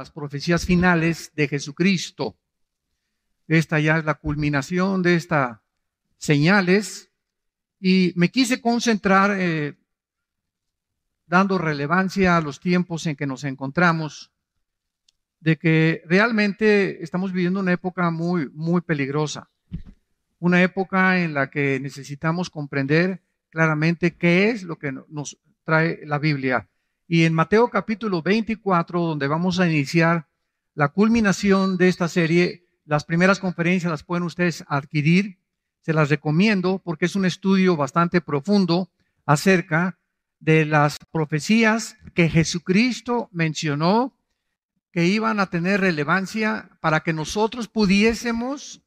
las profecías finales de Jesucristo. Esta ya es la culminación de estas señales y me quise concentrar dando relevancia a los tiempos en que nos encontramos, de que realmente estamos viviendo una época muy peligrosa, una época en la que necesitamos comprender claramente qué es lo que nos trae la Biblia. Y en Mateo capítulo 24, donde vamos a iniciar la culminación de esta serie, las primeras conferencias las pueden ustedes adquirir, se las recomiendo porque es un estudio bastante profundo acerca de las profecías que Jesucristo mencionó que iban a tener relevancia para que nosotros pudiésemos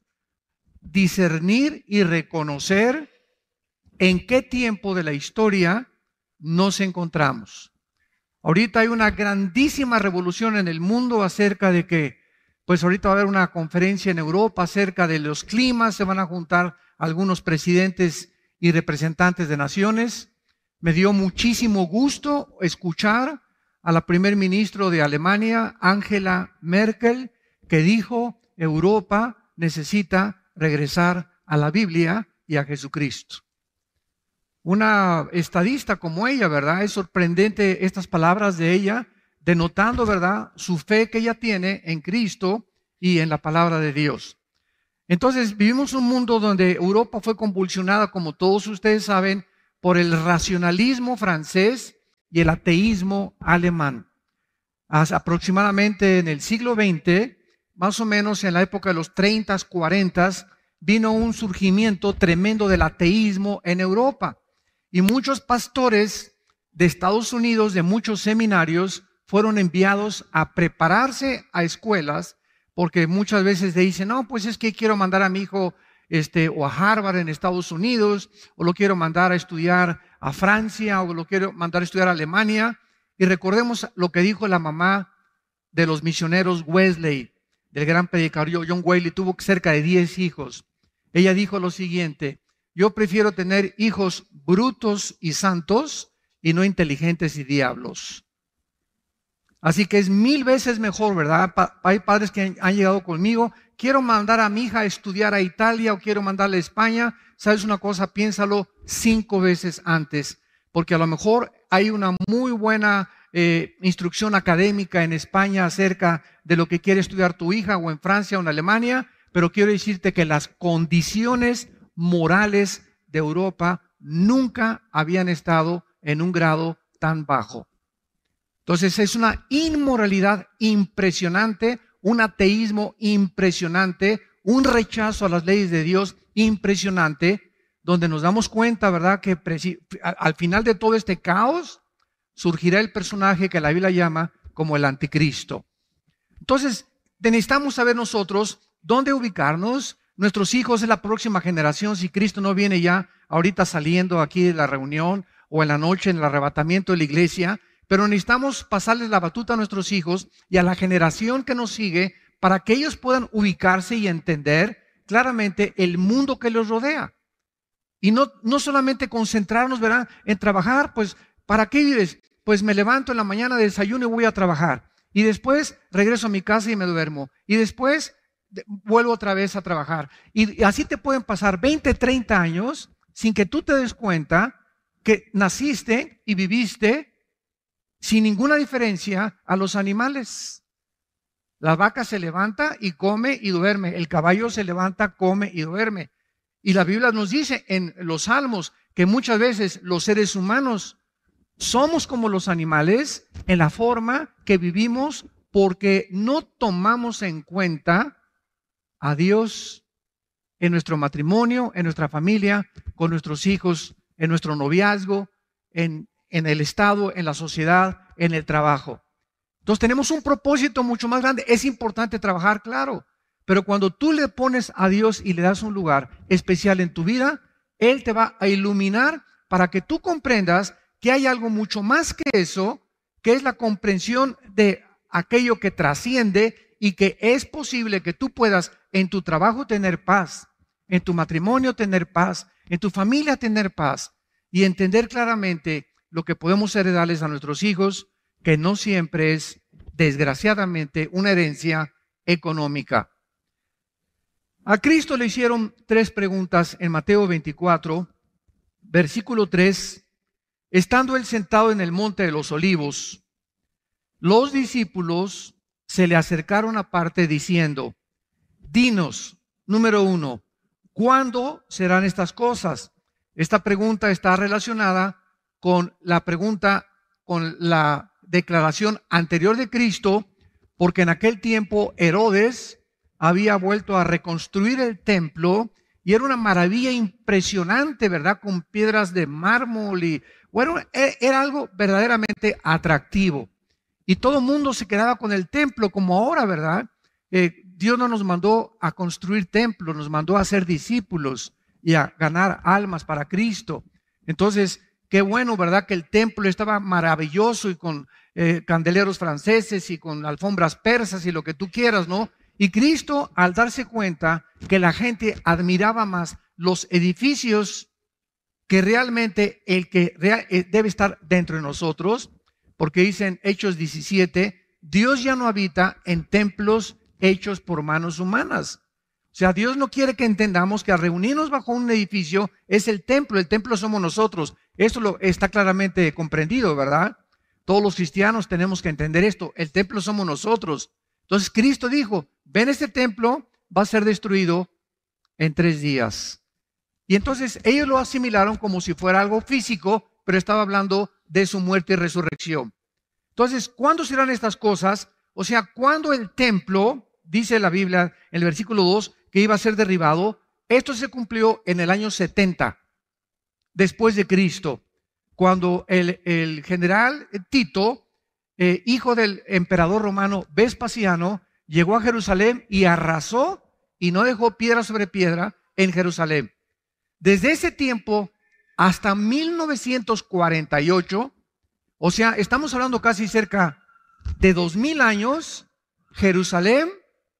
discernir y reconocer en qué tiempo de la historia nos encontramos. Ahorita hay una grandísima revolución en el mundo acerca de que, pues ahorita va a haber una conferencia en Europa acerca de los climas, se van a juntar algunos presidentes y representantes de naciones. Me dio muchísimo gusto escuchar a la primer ministro de Alemania, Angela Merkel, que dijo, Europa necesita regresar a la Biblia y a Jesucristo. Una estadista como ella, ¿verdad? Es sorprendente estas palabras de ella, denotando, ¿verdad?, su fe que ella tiene en Cristo y en la palabra de Dios. Entonces, vivimos un mundo donde Europa fue convulsionada, como todos ustedes saben, por el racionalismo francés y el ateísmo alemán. Aproximadamente en el siglo XX, más o menos en la época de los 30, 40, vino un surgimiento tremendo del ateísmo en Europa. Y muchos pastores de Estados Unidos, de muchos seminarios, fueron enviados a prepararse a escuelas, porque muchas veces dicen, no, pues es que quiero mandar a mi hijo o a Harvard en Estados Unidos, o lo quiero mandar a estudiar a Francia, o lo quiero mandar a estudiar a Alemania. Y recordemos lo que dijo la mamá de los misioneros Wesley, del gran predicador John Wesley, tuvo cerca de 10 hijos. Ella dijo lo siguiente, yo prefiero tener hijos brutos y santos y no inteligentes y diablos. Así que es 1000 veces mejor, ¿verdad? Hay padres que han llegado conmigo, quiero mandar a mi hija a estudiar a Italia o quiero mandarle a España. ¿Sabes una cosa? Piénsalo 5 veces antes, porque a lo mejor hay una muy buena instrucción académica en España acerca de lo que quiere estudiar tu hija, o en Francia o en Alemania, pero quiero decirte que las condiciones morales de Europa nunca habían estado en un grado tan bajo. Entonces es una inmoralidad impresionante, un ateísmo impresionante, un rechazo a las leyes de Dios impresionante, donde nos damos cuenta, ¿verdad?, que al final de todo este caos surgirá el personaje que la Biblia llama como el anticristo. Entonces necesitamos saber nosotros dónde ubicarnos. Nuestros hijos es la próxima generación, si Cristo no viene ya ahorita saliendo aquí de la reunión o en la noche en el arrebatamiento de la iglesia, pero necesitamos pasarles la batuta a nuestros hijos y a la generación que nos sigue para que ellos puedan ubicarse y entender claramente el mundo que los rodea. Y no solamente concentrarnos, ¿verdad?, en trabajar. Pues, ¿para qué vives? Pues me levanto en la mañana, desayuno y voy a trabajar. Y después regreso a mi casa y me duermo. Y después vuelvo otra vez a trabajar. Y así te pueden pasar 20, 30 años sin que tú te des cuenta que naciste y viviste sin ninguna diferencia a los animales. La vaca se levanta y come y duerme. El caballo se levanta, come y duerme. Y la Biblia nos dice en los Salmos que muchas veces los seres humanos somos como los animales en la forma que vivimos porque no tomamos en cuenta a Dios en nuestro matrimonio, en nuestra familia, con nuestros hijos, en nuestro noviazgo, en el Estado, en la sociedad, en el trabajo. Entonces tenemos un propósito mucho más grande. Es importante trabajar, claro, pero cuando tú le pones a Dios y le das un lugar especial en tu vida, Él te va a iluminar para que tú comprendas que hay algo mucho más que eso, que es la comprensión de aquello que trasciende y que es posible que tú puedas en tu trabajo tener paz, en tu matrimonio tener paz, en tu familia tener paz y entender claramente lo que podemos heredarles a nuestros hijos, que no siempre es desgraciadamente, una herencia económica. A Cristo le hicieron 3 preguntas en Mateo 24, versículo 3. Estando él sentado en el monte de los olivos, los discípulos se le acercaron aparte diciendo: dinos, número 1, ¿cuándo serán estas cosas? Esta pregunta está relacionada con la pregunta, con la declaración anterior de Cristo, porque en aquel tiempo Herodes había vuelto a reconstruir el templo y era una maravilla impresionante, ¿verdad? Con piedras de mármol y bueno, era algo verdaderamente atractivo. Y todo el mundo se quedaba con el templo como ahora, ¿verdad? Dios no nos mandó a construir templos, nos mandó a hacer discípulos y a ganar almas para Cristo. Entonces, qué bueno, ¿verdad? Que el templo estaba maravilloso y con candeleros franceses y con alfombras persas y lo que tú quieras, ¿no? Y Cristo, al darse cuenta que la gente admiraba más los edificios que realmente el que debe estar dentro de nosotros, porque dicen Hechos 17, Dios ya no habita en templos hechos por manos humanas. O sea, Dios no quiere que entendamos que al reunirnos bajo un edificio es el templo somos nosotros. Esto está claramente comprendido, ¿verdad? Todos los cristianos tenemos que entender esto, el templo somos nosotros. Entonces Cristo dijo, ven, este templo va a ser destruido en 3 días. Y entonces ellos lo asimilaron como si fuera algo físico, pero estaba hablando de su muerte y resurrección. Entonces, ¿cuándo serán estas cosas? O sea, cuando el templo, dice la Biblia en el versículo 2, que iba a ser derribado, esto se cumplió en el año 70, después de Cristo, cuando el general Tito, hijo del emperador romano Vespasiano, llegó a Jerusalén y arrasó y no dejó piedra sobre piedra en Jerusalén. Desde ese tiempo hasta 1948, o sea, estamos hablando casi cerca de 2000 años, Jerusalén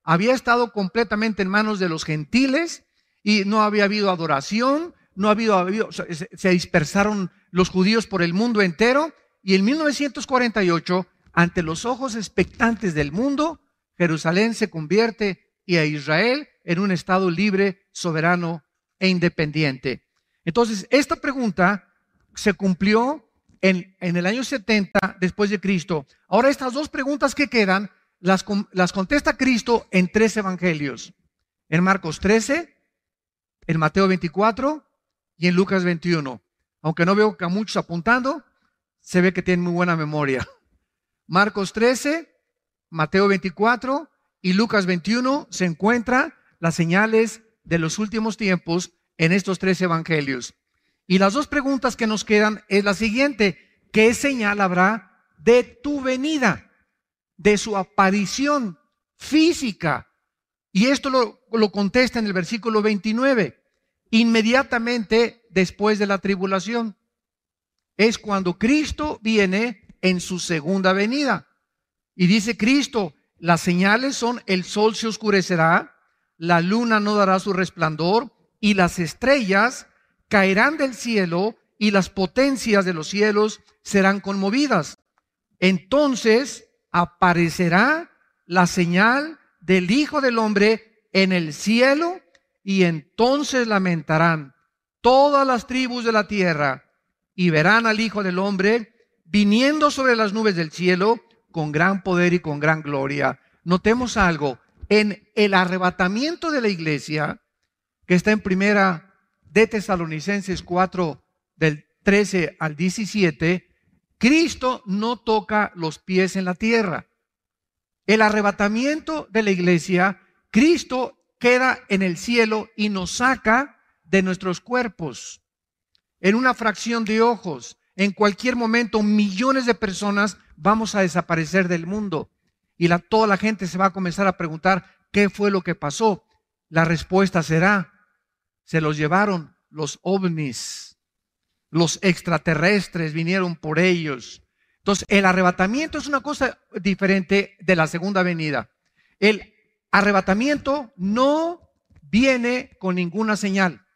había estado completamente en manos de los gentiles y no había habido adoración, se dispersaron los judíos por el mundo entero, y en 1948, ante los ojos expectantes del mundo, Jerusalén se convierte y a Israel en un estado libre, soberano e independiente. Entonces, esta pregunta se cumplió en el año 70 después de Cristo. Ahora, estas 2 preguntas que quedan las contesta Cristo en 3 evangelios: en Marcos 13, en Mateo 24 y en Lucas 21. Aunque no veo que a muchos apuntando, se ve que tienen muy buena memoria. Marcos 13, Mateo 24 y Lucas 21 se encuentran las señales de los últimos tiempos en estos 3 evangelios. Y las 2 preguntas que nos quedan es la siguiente: ¿qué señal habrá de tu venida, de su aparición física? Y esto lo contesta en el versículo 29. Inmediatamente después de la tribulación es cuando Cristo viene en su segunda venida. Y dice Cristo, las señales son: el sol se oscurecerá, la luna no dará su resplandor, y las estrellas caerán del cielo, y las potencias de los cielos serán conmovidas. Entonces aparecerá la señal del Hijo del Hombre en el cielo, y entonces lamentarán todas las tribus de la tierra, y verán al Hijo del Hombre viniendo sobre las nubes del cielo con gran poder y con gran gloria. Notemos algo: en el arrebatamiento de la iglesia, que está en primera de Tesalonicenses 4, del 13 al 17, Cristo no toca los pies en la tierra. El arrebatamiento de la iglesia, Cristo queda en el cielo y nos saca de nuestros cuerpos en una fracción de ojos. En cualquier momento, millones de personas vamos a desaparecer del mundo, y toda la gente se va a comenzar a preguntar qué fue lo que pasó. La respuesta será: se los llevaron los ovnis, los extraterrestres vinieron por ellos. Entonces, el arrebatamiento es una cosa diferente de la segunda venida. El arrebatamiento no viene con ninguna señal.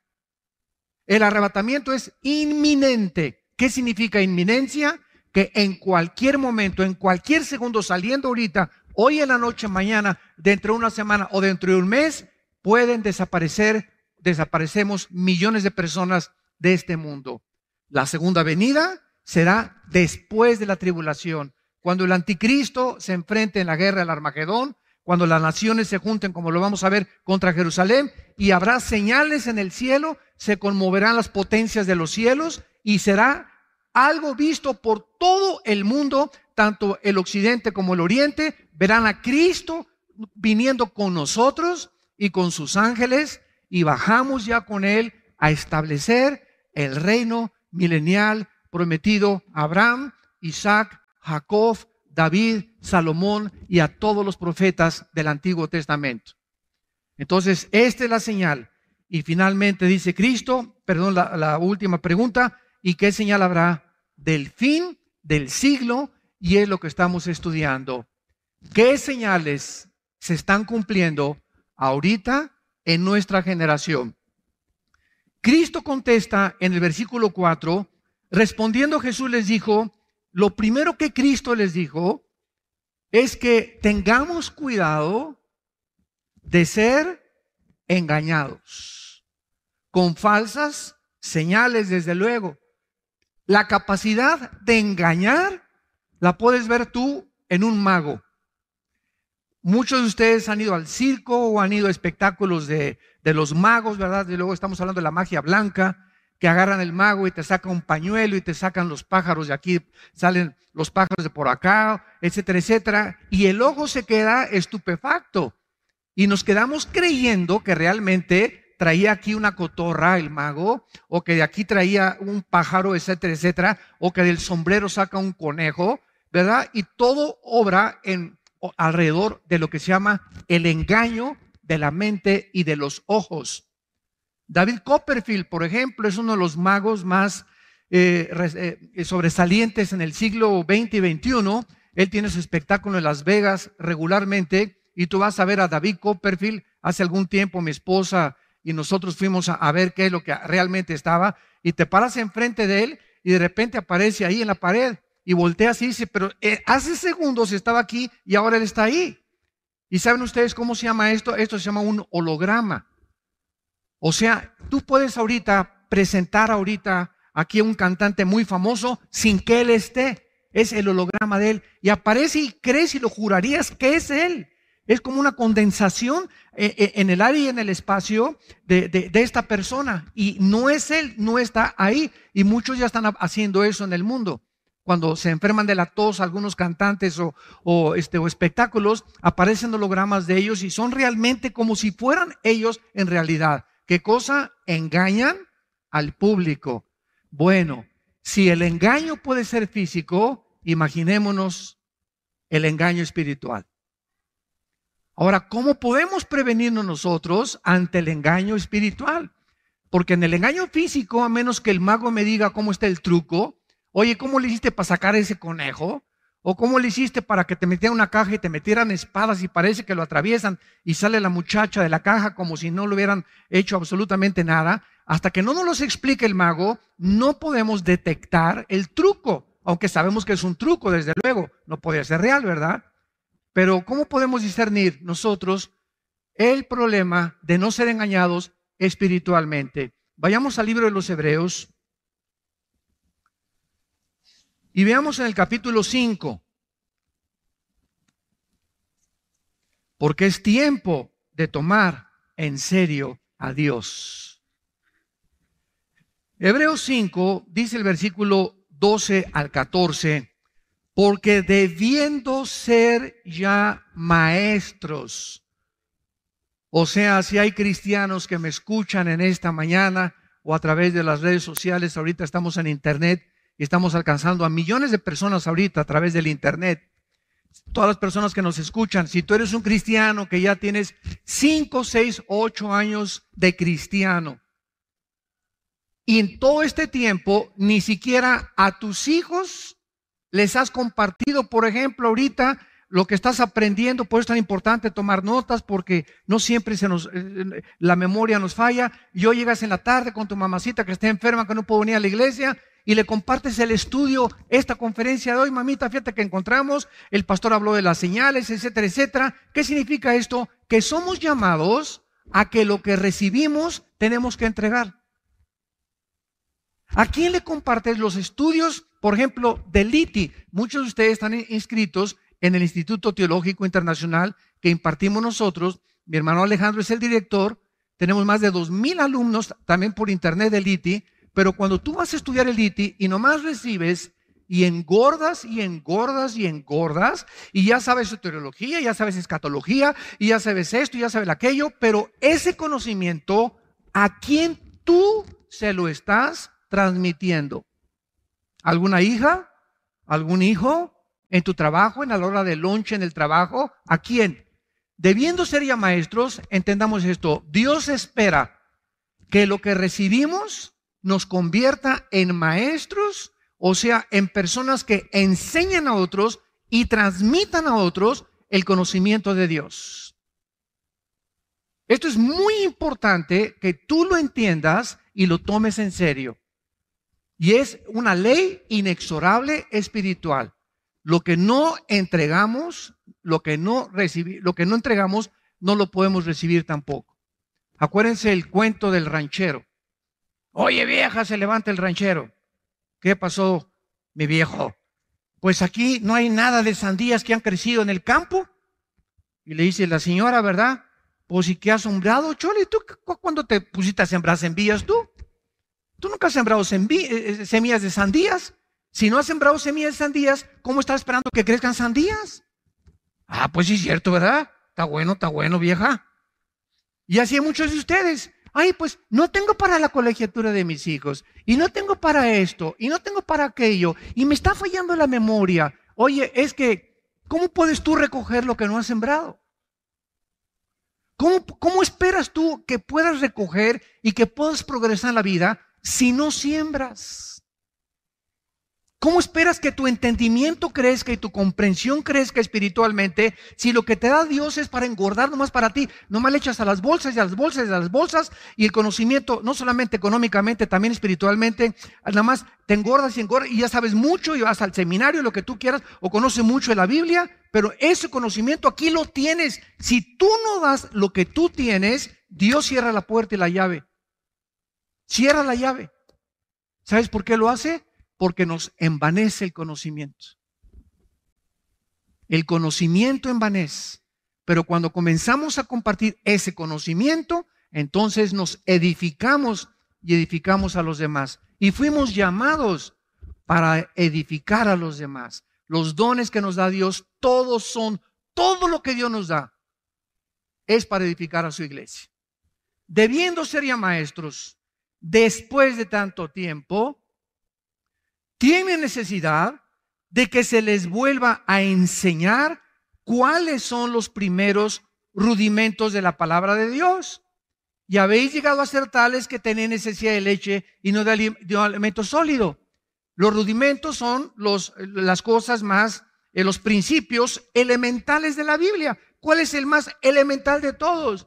El arrebatamiento es inminente. ¿Qué significa inminencia? Que que en cualquier momento, en cualquier segundo, saliendo ahorita, hoy en la noche, mañana, dentro de una semana o dentro de un mes, pueden desaparecemos millones de personas de este mundo. La segunda venida será después de la tribulación, cuando el anticristo se enfrente en la guerra del Armagedón, cuando las naciones se junten, como lo vamos a ver, contra Jerusalén, y habrá señales en el cielo, se conmoverán las potencias de los cielos, y será algo visto por todo el mundo, tanto el occidente como el oriente, verán a Cristo viniendo con nosotros y con sus ángeles, y bajamos ya con Él a establecer el reino milenial prometido a Abraham, Isaac, Jacob, David, Salomón y a todos los profetas del Antiguo Testamento. Entonces, esta es la señal. Y finalmente dice Cristo, perdón, la última pregunta, ¿y qué señal habrá del fin del siglo? Y es lo que estamos estudiando. ¿Qué señales se están cumpliendo ahorita en nuestra generación? Cristo contesta en el versículo 4, respondiendo Jesús les dijo, lo primero que Cristo les dijo es que tengamos cuidado de ser engañados con falsas señales, desde luego. La capacidad de engañar la puedes ver tú en un mago. Muchos de ustedes han ido al circo o han ido a espectáculos de los magos, ¿verdad? Y luego estamos hablando de la magia blanca, que agarran el mago y te saca un pañuelo y te sacan los pájaros de aquí, salen los pájaros de por acá, etcétera, etcétera. Y el ojo se queda estupefacto. Y nos quedamos creyendo que realmente traía aquí una cotorra el mago, o que de aquí traía un pájaro, etcétera, etcétera, o que del sombrero saca un conejo, ¿verdad? Y todo obra alrededor de lo que se llama el engaño de la mente y de los ojos. David Copperfield, por ejemplo, es uno de los magos más sobresalientes en el siglo XX y XXI. Él tiene su espectáculo en Las Vegas regularmente, y tú vas a ver a David Copperfield. Hace algún tiempo mi esposa y nosotros fuimos a ver qué es lo que realmente estaba, y te paras enfrente de él y de repente aparece ahí en la pared y volteas y dice, pero hace segundos estaba aquí y ahora él está ahí. ¿Y saben ustedes cómo se llama esto? Esto se llama un holograma. O sea, tú puedes presentar aquí a un cantante muy famoso sin que él esté. Es el holograma de él. Y aparece y crees y lo jurarías que es él. Es como una condensación en el área y en el espacio de esta persona. Y no es él, no está ahí. Y muchos ya están haciendo eso en el mundo. Cuando se enferman de la tos, algunos cantantes o espectáculos, aparecen hologramas de ellos y son realmente como si fueran ellos en realidad. ¿Qué cosa? Engañan al público. Bueno, si el engaño puede ser físico, imaginémonos el engaño espiritual. Ahora, ¿cómo podemos prevenirnos nosotros ante el engaño espiritual? Porque en el engaño físico, a menos que el mago me diga cómo está el truco, oye, ¿cómo le hiciste para sacar ese conejo? ¿O cómo le hiciste para que te metieran una caja y te metieran espadas y parece que lo atraviesan y sale la muchacha de la caja como si no le hubieran hecho absolutamente nada? Hasta que no nos los explique el mago, no podemos detectar el truco, aunque sabemos que es un truco, desde luego, no podía ser real, ¿verdad? Pero ¿cómo podemos discernir nosotros el problema de no ser engañados espiritualmente? Vayamos al libro de los Hebreos y veamos en el capítulo 5, porque es tiempo de tomar en serio a Dios. Hebreos 5 dice el versículo 12 al 14, porque debiendo ser ya maestros, o sea, si hay cristianos que me escuchan en esta mañana o a través de las redes sociales, ahorita estamos en internet y estamos alcanzando a millones de personas ahorita a través del internet. Todas las personas que nos escuchan, si tú eres un cristiano que ya tienes 5, 6, 8 años de cristiano, y en todo este tiempo ni siquiera a tus hijos les has compartido, por ejemplo, ahorita lo que estás aprendiendo. Por eso es tan importante tomar notas, porque no siempre la memoria nos falla. Y hoy llegas en la tarde con tu mamacita que está enferma, que no puede venir a la iglesia, y le compartes el estudio, esta conferencia de hoy, mamita, fíjate que encontramos, el pastor habló de las señales, etcétera, etcétera. ¿Qué significa esto? Que somos llamados a que lo que recibimos tenemos que entregar. ¿A quién le compartes los estudios, por ejemplo, del ITI? Muchos de ustedes están inscritos en el Instituto Teológico Internacional que impartimos nosotros. Mi hermano Alejandro es el director. Tenemos más de 2,000 alumnos también por internet del ITI. Pero cuando tú vas a estudiar el ITI y nomás recibes y engordas y engordas y engordas, y ya sabes soteriología, ya sabes escatología, y ya sabes esto, y ya sabes aquello, pero ese conocimiento, ¿a quién tú se lo estás transmitiendo? ¿Alguna hija? ¿Algún hijo? ¿En tu trabajo? ¿En la hora de lunch en el trabajo? ¿A quién? Debiendo ser ya maestros, entendamos esto. Dios espera que lo que recibimos nos convierta en maestros, o sea, en personas que enseñan a otros y transmitan a otros el conocimiento de Dios. Esto es muy importante que tú lo entiendas y lo tomes en serio. Y es una ley inexorable espiritual. Lo que no entregamos, lo que no entregamos, no lo podemos recibir tampoco. Acuérdense el cuento del ranchero. Oye, vieja, se levanta el ranchero. ¿Qué pasó, mi viejo? Pues aquí no hay nada de sandías que han crecido en el campo. Y le dice la señora, ¿verdad? Pues, ¿y qué has sembrado, Chole? ¿Tú cuándo te pusiste a sembrar semillas tú? Tú nunca has sembrado semillas de sandías. Si no has sembrado semillas de sandías, ¿cómo estás esperando que crezcan sandías? Ah, pues sí es cierto, ¿verdad? Está bueno, vieja. Y así hay muchos de ustedes. Ay, pues no tengo para la colegiatura de mis hijos, y no tengo para esto, y no tengo para aquello, y me está fallando la memoria. Oye, es que, ¿cómo puedes tú recoger lo que no has sembrado? ¿Cómo esperas tú que puedas recoger y que puedas progresar en la vida si no siembras? ¿Cómo esperas que tu entendimiento crezca y tu comprensión crezca espiritualmente si lo que te da Dios es para engordar nomás para ti? Nomás le echas a las bolsas y a las bolsas y a las bolsas, y el conocimiento, no solamente económicamente, también espiritualmente, nada más te engordas y ya sabes mucho y vas al seminario, lo que tú quieras, o conoces mucho de la Biblia, pero ese conocimiento aquí lo tienes. Si tú no das lo que tú tienes, Dios cierra la puerta y la llave. Cierra la llave. ¿Sabes por qué lo hace? Porque nos envanece el conocimiento. El conocimiento envanece. Pero cuando comenzamos a compartir ese conocimiento, entonces nos edificamos y edificamos a los demás. Y fuimos llamados para edificar a los demás. Los dones que nos da Dios, todo lo que Dios nos da, es para edificar a su iglesia. Debiendo ser ya maestros, después de tanto tiempo, tienen necesidad de que se les vuelva a enseñar cuáles son los primeros rudimentos de la palabra de Dios. Y habéis llegado a ser tales que tenéis necesidad de leche y no de alimento sólido. Los rudimentos son las cosas más, los principios elementales de la Biblia. ¿Cuál es el más elemental de todos?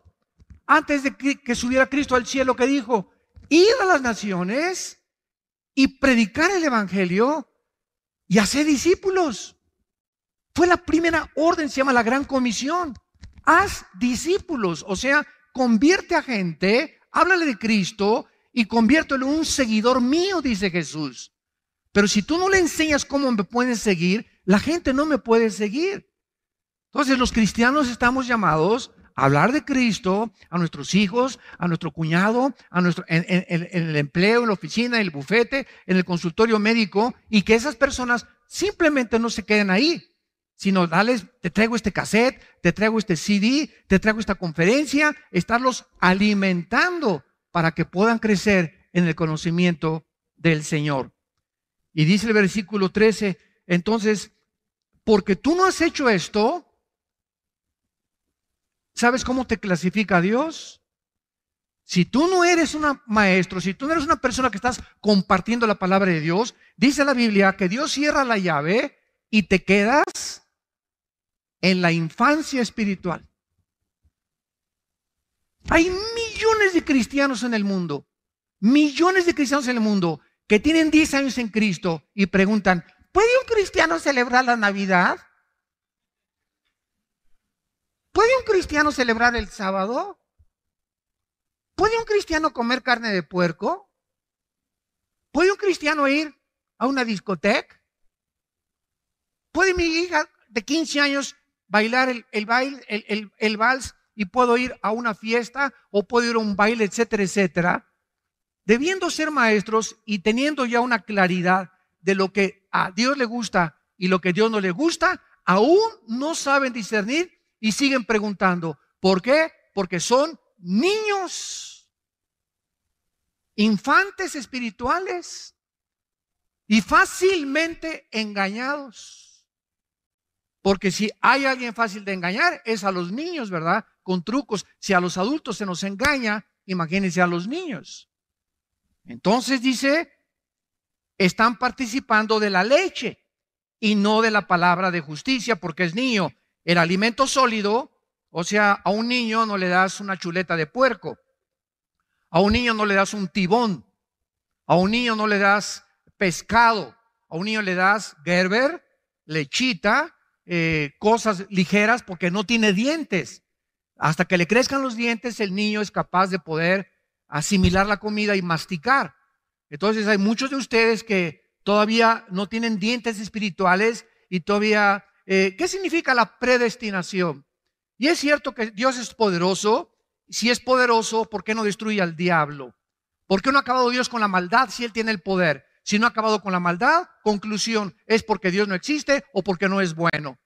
Antes de que subiera Cristo al cielo, que dijo: id a las naciones y predicar el evangelio y hacer discípulos. Fue la primera orden, se llama la Gran Comisión. Haz discípulos, o sea, convierte a gente, háblale de Cristo y conviértelo en un seguidor mío, dice Jesús. Pero si tú no le enseñas cómo me pueden seguir, la gente no me puede seguir. Entonces los cristianos estamos llamados a hablar de Cristo a nuestros hijos, a nuestro cuñado, en el empleo, en la oficina, en el bufete, en el consultorio médico, y que esas personas simplemente no se queden ahí, sino dales, te traigo este cassette, te traigo este CD, te traigo esta conferencia, estarlos alimentando para que puedan crecer en el conocimiento del Señor. Y dice el versículo 13, entonces, porque tú no has hecho esto, ¿sabes cómo te clasifica Dios? Si tú no eres un maestro, si tú no eres una persona que estás compartiendo la palabra de Dios, dice la Biblia que Dios cierra la llave y te quedas en la infancia espiritual. Hay millones de cristianos en el mundo que tienen 10 años en Cristo y preguntan, ¿puede un cristiano celebrar la Navidad? ¿Puede un cristiano celebrar el sábado? ¿Puede un cristiano comer carne de puerco? ¿Puede un cristiano ir a una discoteca? ¿Puede mi hija de 15 años bailar el vals y puedo ir a una fiesta o puedo ir a un baile, etcétera, etcétera? Debiendo ser maestros y teniendo ya una claridad de lo que a Dios le gusta y lo que a Dios no le gusta, aún no saben discernir y siguen preguntando. ¿Por qué? Porque son niños, infantes espirituales y fácilmente engañados. Porque si hay alguien fácil de engañar es a los niños, ¿verdad? Con trucos. Si a los adultos se nos engaña, imagínense a los niños. Entonces dice, están participando de la leche y no de la palabra de justicia porque es niño. El alimento sólido, o sea, a un niño no le das una chuleta de puerco, a un niño no le das un tibón, a un niño no le das pescado, a un niño le das Gerber, lechita, cosas ligeras porque no tiene dientes. Hasta que le crezcan los dientes, el niño es capaz de poder asimilar la comida y masticar. Entonces hay muchos de ustedes que todavía no tienen dientes espirituales y todavía, ¿qué significa la predestinación? Y es cierto que Dios es poderoso. Si es poderoso, ¿por qué no destruye al diablo? ¿Por qué no ha acabado Dios con la maldad si Él tiene el poder? Si no ha acabado con la maldad, conclusión, es porque Dios no existe o porque no es bueno.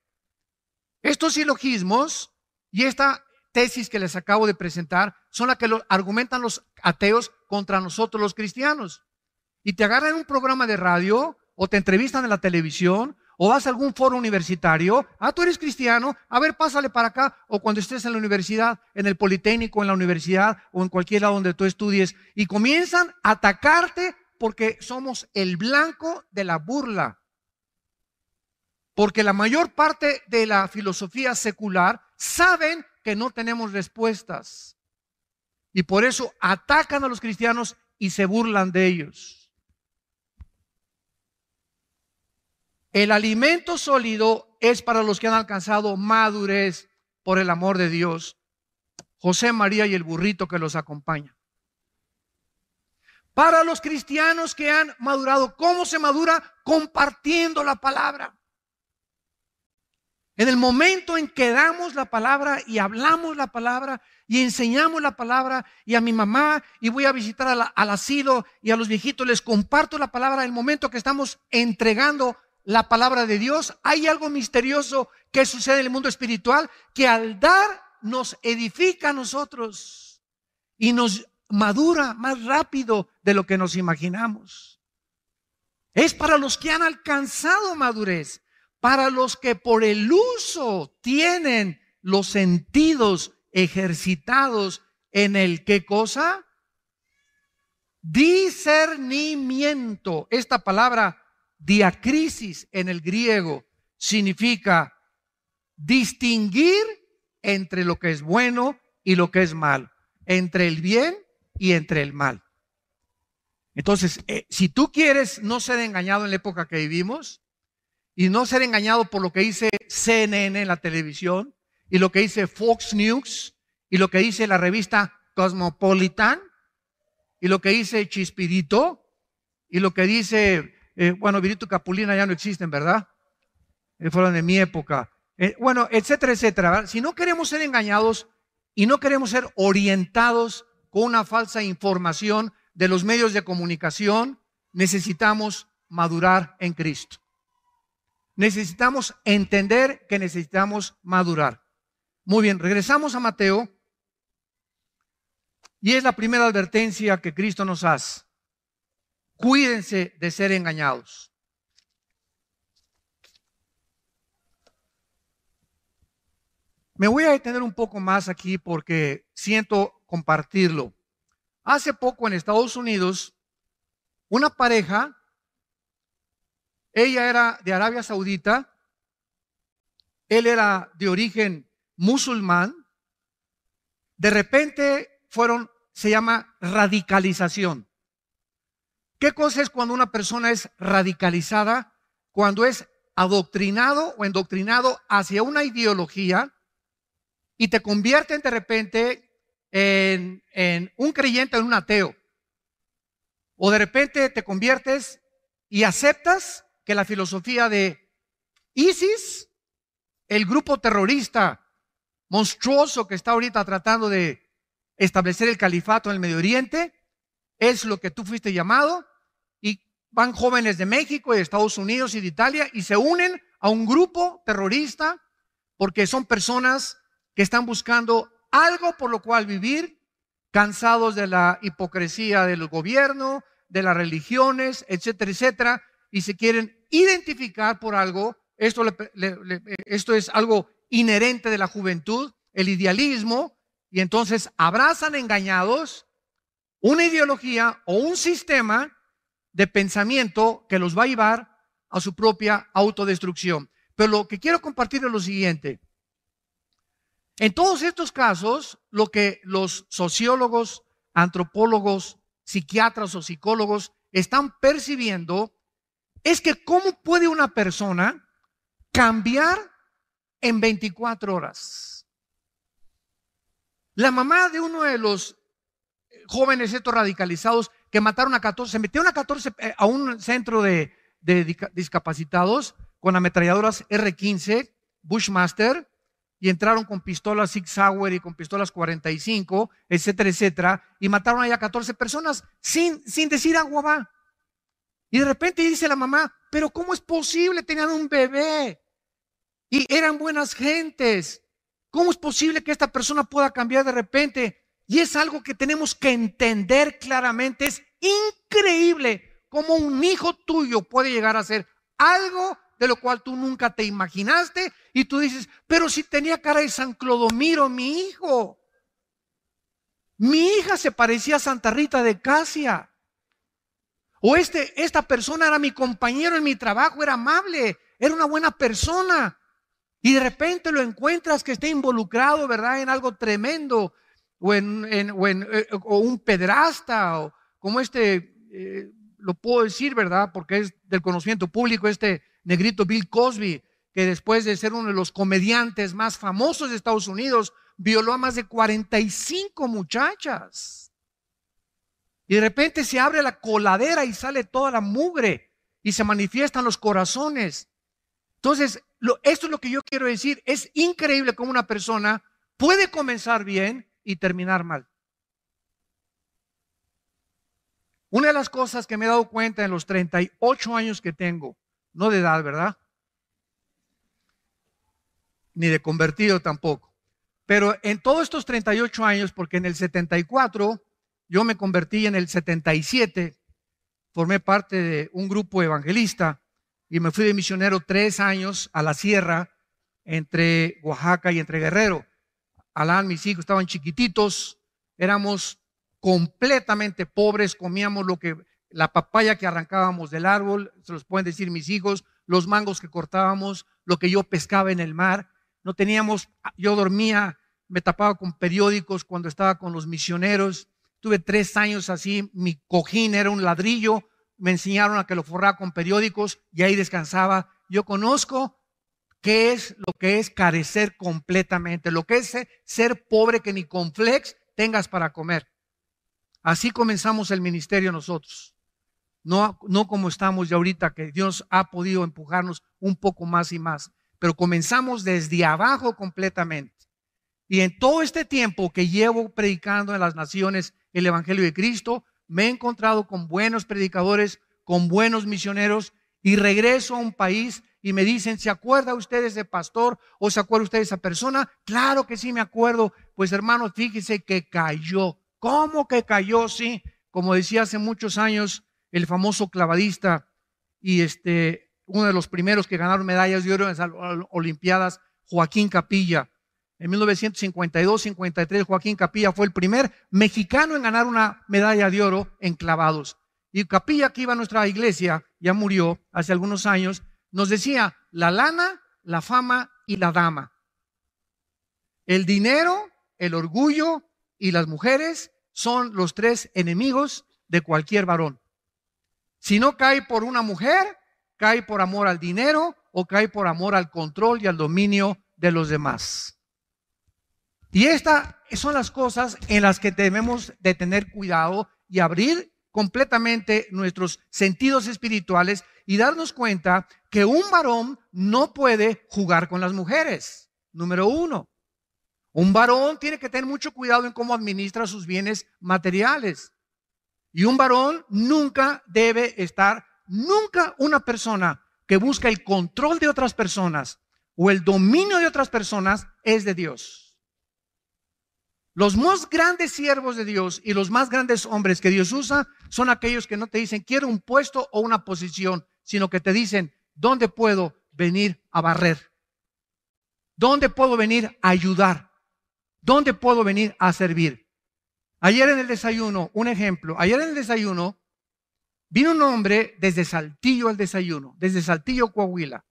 Estos silogismos y esta tesis que les acabo de presentar son las que argumentan los ateos contra nosotros los cristianos. Y te agarran en un programa de radio o te entrevistan en la televisión o vas a algún foro universitario. Tú eres cristiano, a ver, pásale para acá. O cuando estés en la universidad, en el Politécnico, en la universidad o en cualquier lado donde tú estudies y comienzan a atacarte porque somos el blanco de la burla. Porque la mayor parte de la filosofía secular saben que no tenemos respuestas. Y por eso atacan a los cristianos y se burlan de ellos. El alimento sólido es para los que han alcanzado madurez por el amor de Dios. José, María y el burrito que los acompaña. Para los cristianos que han madurado, ¿cómo se madura? Compartiendo la palabra. En el momento en que damos la palabra y hablamos la palabra y enseñamos la palabra y a mi mamá y voy a visitar al asilo y a los viejitos les comparto la palabra, en el momento que estamos entregando la palabra de Dios, hay algo misterioso que sucede en el mundo espiritual que al dar nos edifica a nosotros y nos madura más rápido de lo que nos imaginamos. Es para los que han alcanzado madurez. Para los que por el uso tienen los sentidos ejercitados en el ¿qué cosa? Discernimiento. Esta palabra diacrisis en el griego significa distinguir entre lo que es bueno y lo que es mal, entre el bien y entre el mal. Entonces, si tú quieres no ser engañado en la época que vivimos, y no ser engañado por lo que dice CNN en la televisión, y lo que dice Fox News, y lo que dice la revista Cosmopolitan, y lo que dice Chispirito, y lo que dice, Virito y Capulina ya no existen, ¿verdad? Fueron de mi época. Etcétera, etcétera, ¿verdad? Si no queremos ser engañados y no queremos ser orientados con una falsa información de los medios de comunicación, necesitamos madurar en Cristo. Necesitamos entender que necesitamos madurar. Muy bien, regresamos a Mateo. Y es la primera advertencia que Cristo nos hace. Cuídense de ser engañados. Me voy a detener un poco más aquí porque siento compartirlo. Hace poco en Estados Unidos, una pareja, ella era de Arabia Saudita, él era de origen musulmán, de repente se llama radicalización. ¿Qué cosa es cuando una persona es radicalizada? Cuando es adoctrinado o endoctrinado hacia una ideología y te convierten de repente en un creyente o en un ateo. O de repente te conviertes y aceptas que la filosofía de ISIS, el grupo terrorista monstruoso que está ahorita tratando de establecer el califato en el Medio Oriente, es lo que tú fuiste llamado, y van jóvenes de México y de Estados Unidos y de Italia y se unen a un grupo terrorista porque son personas que están buscando algo por lo cual vivir, cansados de la hipocresía del gobierno, de las religiones, etcétera, etcétera, y se quieren identificar por algo. Esto es algo inherente de la juventud, el idealismo, y entonces abrazan engañados una ideología o un sistema de pensamiento que los va a llevar a su propia autodestrucción. Pero lo que quiero compartir es lo siguiente. En todos estos casos, lo que los sociólogos, antropólogos, psiquiatras o psicólogos están percibiendo es que cómo puede una persona cambiar en 24 horas. La mamá de uno de los jóvenes estos radicalizados que mataron a 14, se metieron a 14 a un centro de discapacitados con ametralladoras R-15 Bushmaster, y entraron con pistolas Sig Sauer y con pistolas 45, etcétera, etcétera, y mataron allá a 14 personas sin decir agua va. Y de repente dice la mamá, pero ¿cómo es posible? Tenían un bebé y eran buenas gentes. ¿Cómo es posible que esta persona pueda cambiar de repente? Y es algo que tenemos que entender claramente. Es increíble cómo un hijo tuyo puede llegar a ser algo de lo cual tú nunca te imaginaste, y tú dices, pero si tenía cara de San Clodomiro mi hijo. Mi hija se parecía a Santa Rita de Casia. O esta persona era mi compañero en mi trabajo, era amable, era una buena persona. Y de repente lo encuentras que está involucrado, ¿verdad?, en algo tremendo, o un pedrasta, o como lo puedo decir, ¿verdad?, porque es del conocimiento público, negrito Bill Cosby, que después de ser uno de los comediantes más famosos de Estados Unidos, violó a más de 45 muchachas. Y de repente se abre la coladera y sale toda la mugre y se manifiestan los corazones. Entonces, esto es lo que yo quiero decir. Es increíble cómo una persona puede comenzar bien y terminar mal. Una de las cosas que me he dado cuenta en los 38 años que tengo, no de edad, ¿verdad?, ni de convertido tampoco, pero en todos estos 38 años, porque en el 74 yo me convertí, en el 77 formé parte de un grupo evangelista y me fui de misionero 3 años a la sierra entre Oaxaca y entre Guerrero. Alán, mis hijos estaban chiquititos, éramos completamente pobres, comíamos la papaya que arrancábamos del árbol, se los pueden decir mis hijos, los mangos que cortábamos, lo que yo pescaba en el mar. No teníamos, yo dormía, me tapaba con periódicos cuando estaba con los misioneros. Tuve 3 años así, mi cojín era un ladrillo, me enseñaron a que lo forrara con periódicos y ahí descansaba. Yo conozco qué es lo que es carecer completamente, lo que es ser pobre, que ni con flex tengas para comer. Así comenzamos el ministerio nosotros. No como estamos ya ahorita, que Dios ha podido empujarnos un poco más y más, pero comenzamos desde abajo completamente. Y en todo este tiempo que llevo predicando en las naciones el Evangelio de Cristo, me he encontrado con buenos predicadores, con buenos misioneros, y regreso a un país y me dicen, ¿se acuerda usted de ese pastor o se acuerda usted de esa persona? Claro que sí me acuerdo. Pues hermanos, fíjese que cayó. ¿Cómo que cayó? Sí, como decía hace muchos años el famoso clavadista y uno de los primeros que ganaron medallas de oro en las Olimpiadas, Joaquín Capilla. En 1952-53, Joaquín Capilla fue el primer mexicano en ganar una medalla de oro en clavados. Y Capilla, que iba a nuestra iglesia, ya murió hace algunos años, nos decía, la lana, la fama y la dama. El dinero, el orgullo y las mujeres son los 3 enemigos de cualquier varón. Si no cae por una mujer, cae por amor al dinero o cae por amor al control y al dominio de los demás. Y estas son las cosas en las que debemos de tener cuidado y abrir completamente nuestros sentidos espirituales y darnos cuenta que un varón no puede jugar con las mujeres. Número uno, un varón tiene que tener mucho cuidado en cómo administra sus bienes materiales. Y un varón nunca debe estar, nunca una persona que busca el control de otras personas o el dominio de otras personas es de Dios. Los más grandes siervos de Dios y los más grandes hombres que Dios usa son aquellos que no te dicen quiero un puesto o una posición, sino que te dicen ¿dónde puedo venir a barrer? ¿Dónde puedo venir a ayudar? ¿Dónde puedo venir a servir? Ayer en el desayuno, un ejemplo, ayer en el desayuno vino un hombre desde Saltillo al desayuno, desde Saltillo, Coahuila.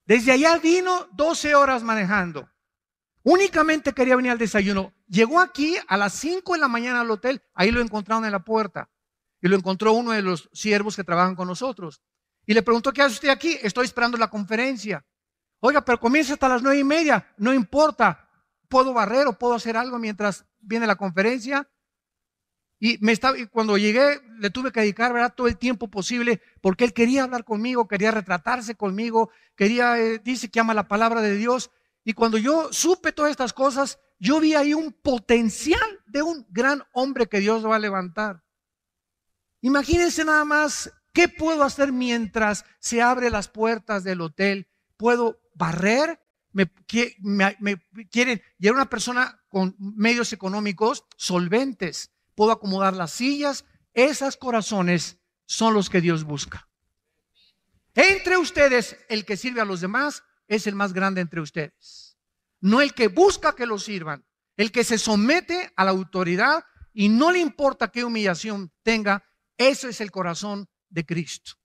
Desde allá vino 12 horas manejando. Únicamente quería venir al desayuno. Llegó aquí a las 5 de la mañana al hotel, ahí lo encontraron en la puerta. Y lo encontró uno de los siervos que trabajan con nosotros. Y le preguntó, ¿qué hace usted aquí? Estoy esperando la conferencia. Oiga, pero comienza hasta las 9:30, no importa. ¿Puedo barrer o puedo hacer algo mientras viene la conferencia? Y cuando llegué le tuve que dedicar, ¿verdad?, todo el tiempo posible porque él quería hablar conmigo, quería retratarse conmigo, dice que ama la palabra de Dios. Y cuando yo supe todas estas cosas, yo vi ahí un potencial de un gran hombre que Dios va a levantar. Imagínense nada más, ¿qué puedo hacer mientras se abren las puertas del hotel? ¿Puedo barrer? Me quieren llevar una persona con medios económicos solventes. Puedo acomodar las sillas. Esos corazones son los que Dios busca. Entre ustedes, el que sirve a los demás es el más grande entre ustedes. No el que busca que lo sirvan, el que se somete a la autoridad y no le importa qué humillación tenga. Ese es el corazón de Cristo,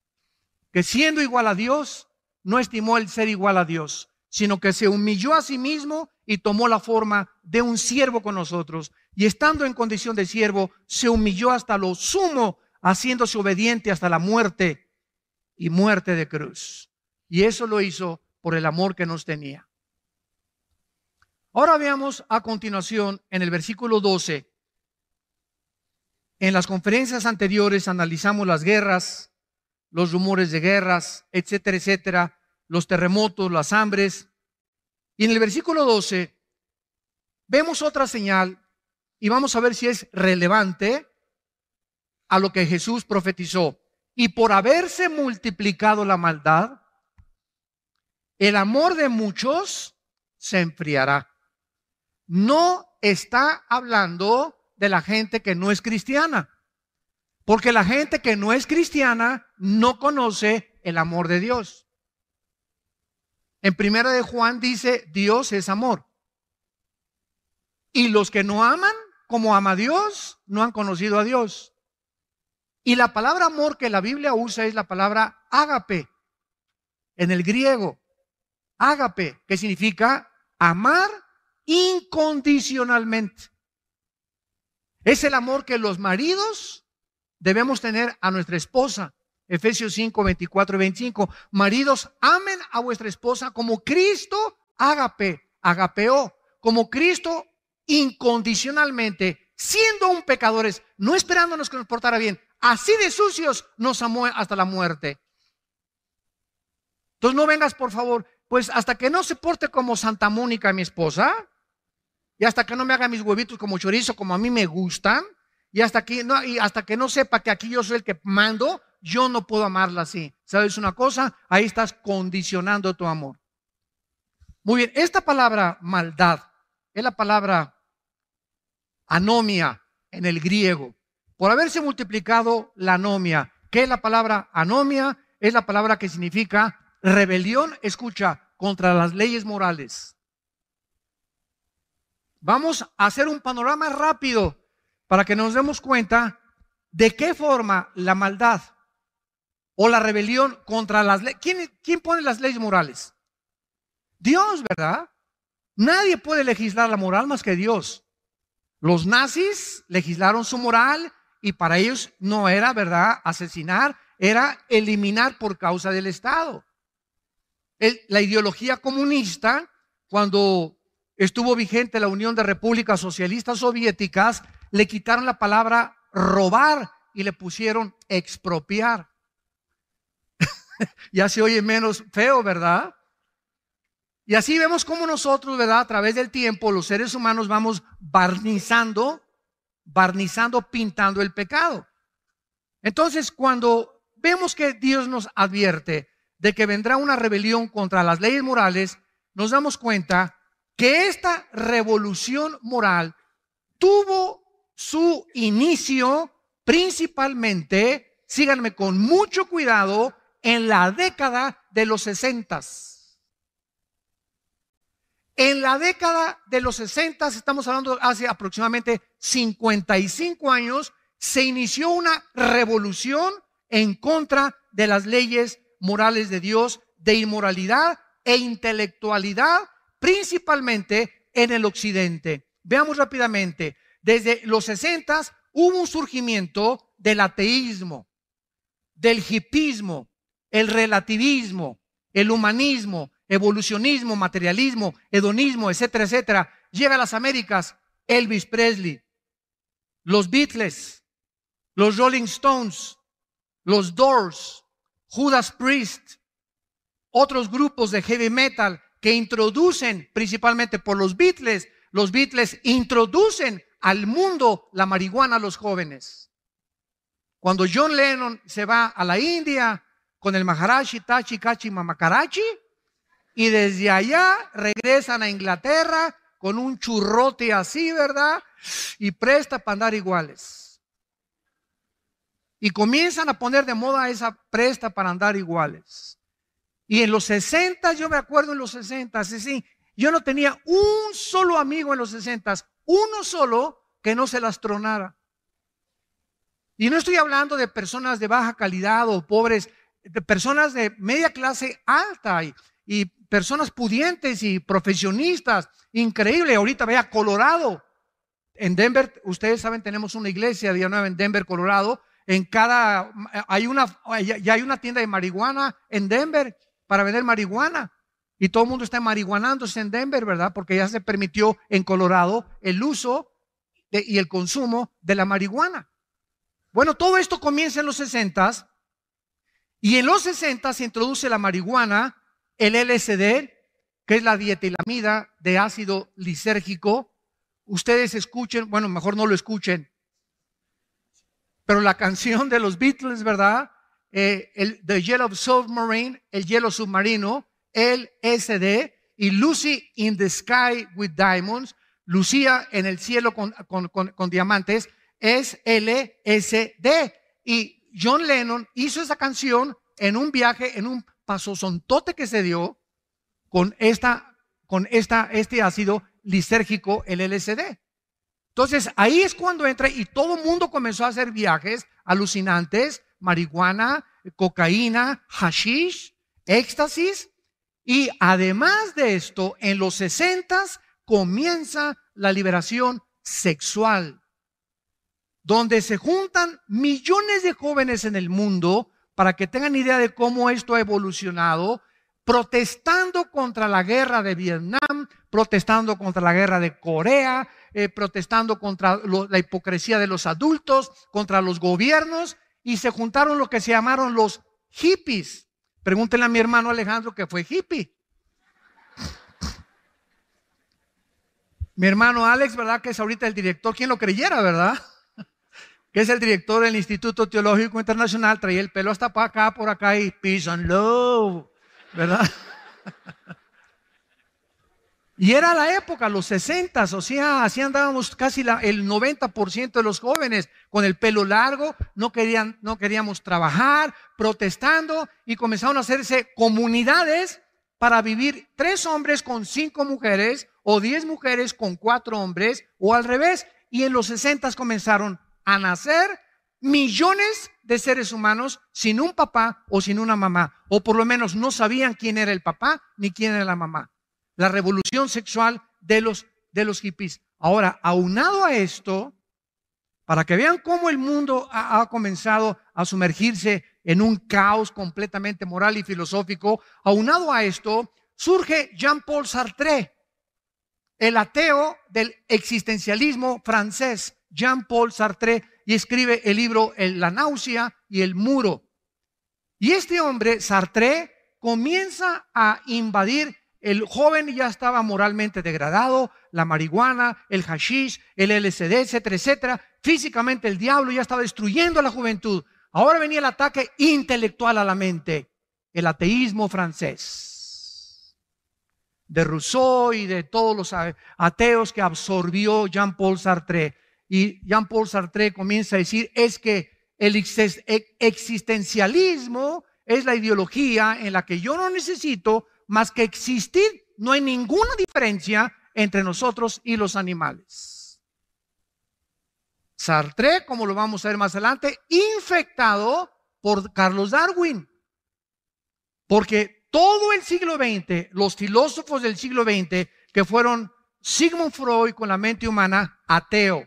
que siendo igual a Dios, no estimó el ser igual a Dios, sino que se humilló a sí mismo y tomó la forma de un siervo con nosotros. Y estando en condición de siervo, se humilló hasta lo sumo, haciéndose obediente hasta la muerte y muerte de cruz. Y eso lo hizo por el amor que nos tenía. Ahora veamos a continuación en el versículo 12. En las conferencias anteriores analizamos las guerras, los rumores de guerras, etcétera, etcétera, los terremotos, las hambres. Y en el versículo 12 vemos otra señal y vamos a ver si es relevante a lo que Jesús profetizó. Y por haberse multiplicado la maldad, el amor de muchos se enfriará. No está hablando de la gente que no es cristiana, porque la gente que no es cristiana no conoce el amor de Dios. En 1 de Juan dice, Dios es amor. Y los que no aman como ama a Dios, no han conocido a Dios. Y la palabra amor que la Biblia usa es la palabra ágape, en el griego. Ágape, que significa amar incondicionalmente. Es el amor que los maridos debemos tener a nuestra esposa. Efesios 5, 24 y 25. Maridos, amen a vuestra esposa como Cristo agapeó, como Cristo incondicionalmente, siendo aún pecadores, no esperándonos que nos portara bien, así de sucios nos amó hasta la muerte. Entonces no vengas, por favor, pues hasta que no se porte como Santa Mónica, mi esposa, y hasta que no me haga mis huevitos como chorizo, como a mí me gustan, y hasta que no sepa que aquí yo soy el que mando, yo no puedo amarla así. ¿Sabes una cosa? Ahí estás condicionando tu amor. Muy bien, esta palabra maldad es la palabra anomia en el griego. Por haberse multiplicado la anomia. ¿Qué es la palabra anomia? Es la palabra que significa rebelión, escucha, contra las leyes morales. Vamos a hacer un panorama rápido para que nos demos cuenta de qué forma la maldad o la rebelión contra las leyes. ¿Quién pone las leyes morales? Dios, ¿verdad? Nadie puede legislar la moral más que Dios. Los nazis legislaron su moral y para ellos no era, ¿verdad?, asesinar, era eliminar por causa del Estado. La ideología comunista, cuando estuvo vigente la Unión de Repúblicas Socialistas Soviéticas, le quitaron la palabra robar y le pusieron expropiar. Ya se oye menos feo, ¿verdad? Y así vemos cómo nosotros, ¿verdad?, a través del tiempo, los seres humanos vamos barnizando, pintando el pecado. Entonces, cuando vemos que Dios nos advierte de que vendrá una rebelión contra las leyes morales, nos damos cuenta que esta revolución moral tuvo su inicio principalmente, síganme con mucho cuidado, en la década de los 60. En la década de los 60, estamos hablando hace aproximadamente 55 años, se inició una revolución en contra de las leyes morales de Dios, de inmoralidad e intelectualidad, principalmente en el occidente. Veamos rápidamente, desde los 60 hubo un surgimiento del ateísmo, del hipismo, el relativismo, el humanismo, evolucionismo, materialismo, hedonismo, etcétera, etcétera. Llega a las Américas Elvis Presley, los Beatles, los Rolling Stones, los Doors, Judas Priest, otros grupos de heavy metal que introducen, principalmente por los Beatles introducen al mundo la marihuana a los jóvenes. Cuando John Lennon se va a la India con el Maharaji, Tachi, Kachi, Mamakarachi, y desde allá regresan a Inglaterra con un churrote así, ¿verdad? Y presta para andar iguales. Y comienzan a poner de moda esa presta para andar iguales. Y en los 60, yo me acuerdo en los 60, sí, yo no tenía un solo amigo en los 60, uno solo que no se las tronara. Y no estoy hablando de personas de baja calidad o pobres, de personas de media clase alta y personas pudientes y profesionistas. Increíble. Ahorita vea Colorado. En Denver, ustedes saben, tenemos una iglesia Día Nueva en Denver, Colorado. Ya hay una tienda de marihuana en Denver para vender marihuana. Y todo el mundo está marihuanándose en Denver, ¿verdad? Porque ya se permitió en Colorado el uso y el consumo de la marihuana. Bueno, todo esto comienza en los 60 y en los 60 se introduce la marihuana, el LSD, que es la dietilamida de ácido lisérgico. Ustedes escuchen, bueno, mejor no lo escuchen, pero la canción de los Beatles, ¿verdad? The Yellow Submarine, el hielo submarino, LSD, y Lucy in the Sky with Diamonds, Lucía en el cielo con diamantes, es LSD. Y John Lennon hizo esa canción en un viaje, en un pasosontote que se dio con este ácido lisérgico, el LSD. Entonces ahí es cuando entra y todo el mundo comenzó a hacer viajes alucinantes, marihuana, cocaína, hashish, éxtasis. Y además de esto, en los 60 comienza la liberación sexual, donde se juntan millones de jóvenes en el mundo, para que tengan idea de cómo esto ha evolucionado, protestando contra la guerra de Vietnam, protestando contra la guerra de Corea, protestando contra la hipocresía de los adultos, contra los gobiernos, y se juntaron lo que se llamaron los hippies. Pregúntenle a mi hermano Alejandro que fue hippie. Mi hermano Alex, ¿verdad? Que es ahorita el director, ¿quién lo creyera, verdad? Que es el director del Instituto Teológico Internacional, traía el pelo hasta acá, por acá, y peace and love, ¿verdad? Y era la época, los 60, o sea, así andábamos casi el 90% de los jóvenes con el pelo largo, no queríamos trabajar, protestando, y comenzaron a hacerse comunidades para vivir 3 hombres con 5 mujeres, o 10 mujeres con 4 hombres, o al revés. Y en los 60 comenzaron a nacer millones de seres humanos sin un papá o sin una mamá, o por lo menos no sabían quién era el papá ni quién era la mamá. La revolución sexual de los hippies. Ahora, aunado a esto, para que vean cómo el mundo ha comenzado a sumergirse en un caos completamente moral y filosófico. Aunado a esto, surge Jean-Paul Sartre, el ateo del existencialismo francés, Jean-Paul Sartre, y escribe el libro La náusea y el muro. Y este hombre, Sartre, comienza a invadir. El joven ya estaba moralmente degradado, la marihuana, el hashish, el LSD, etcétera, etcétera. Físicamente el diablo ya estaba destruyendo a la juventud. Ahora venía el ataque intelectual a la mente, el ateísmo francés, de Rousseau y de todos los ateos que absorbió Jean-Paul Sartre. Y Jean-Paul Sartre comienza a decir, es que el existencialismo es la ideología en la que yo no necesito más que existir. No hay ninguna diferencia entre nosotros y los animales. Sartre, como lo vamos a ver más adelante, infectado por Carlos Darwin. Porque todo el siglo XX, los filósofos del siglo XX, que fueron Sigmund Freud con la mente humana, ateo.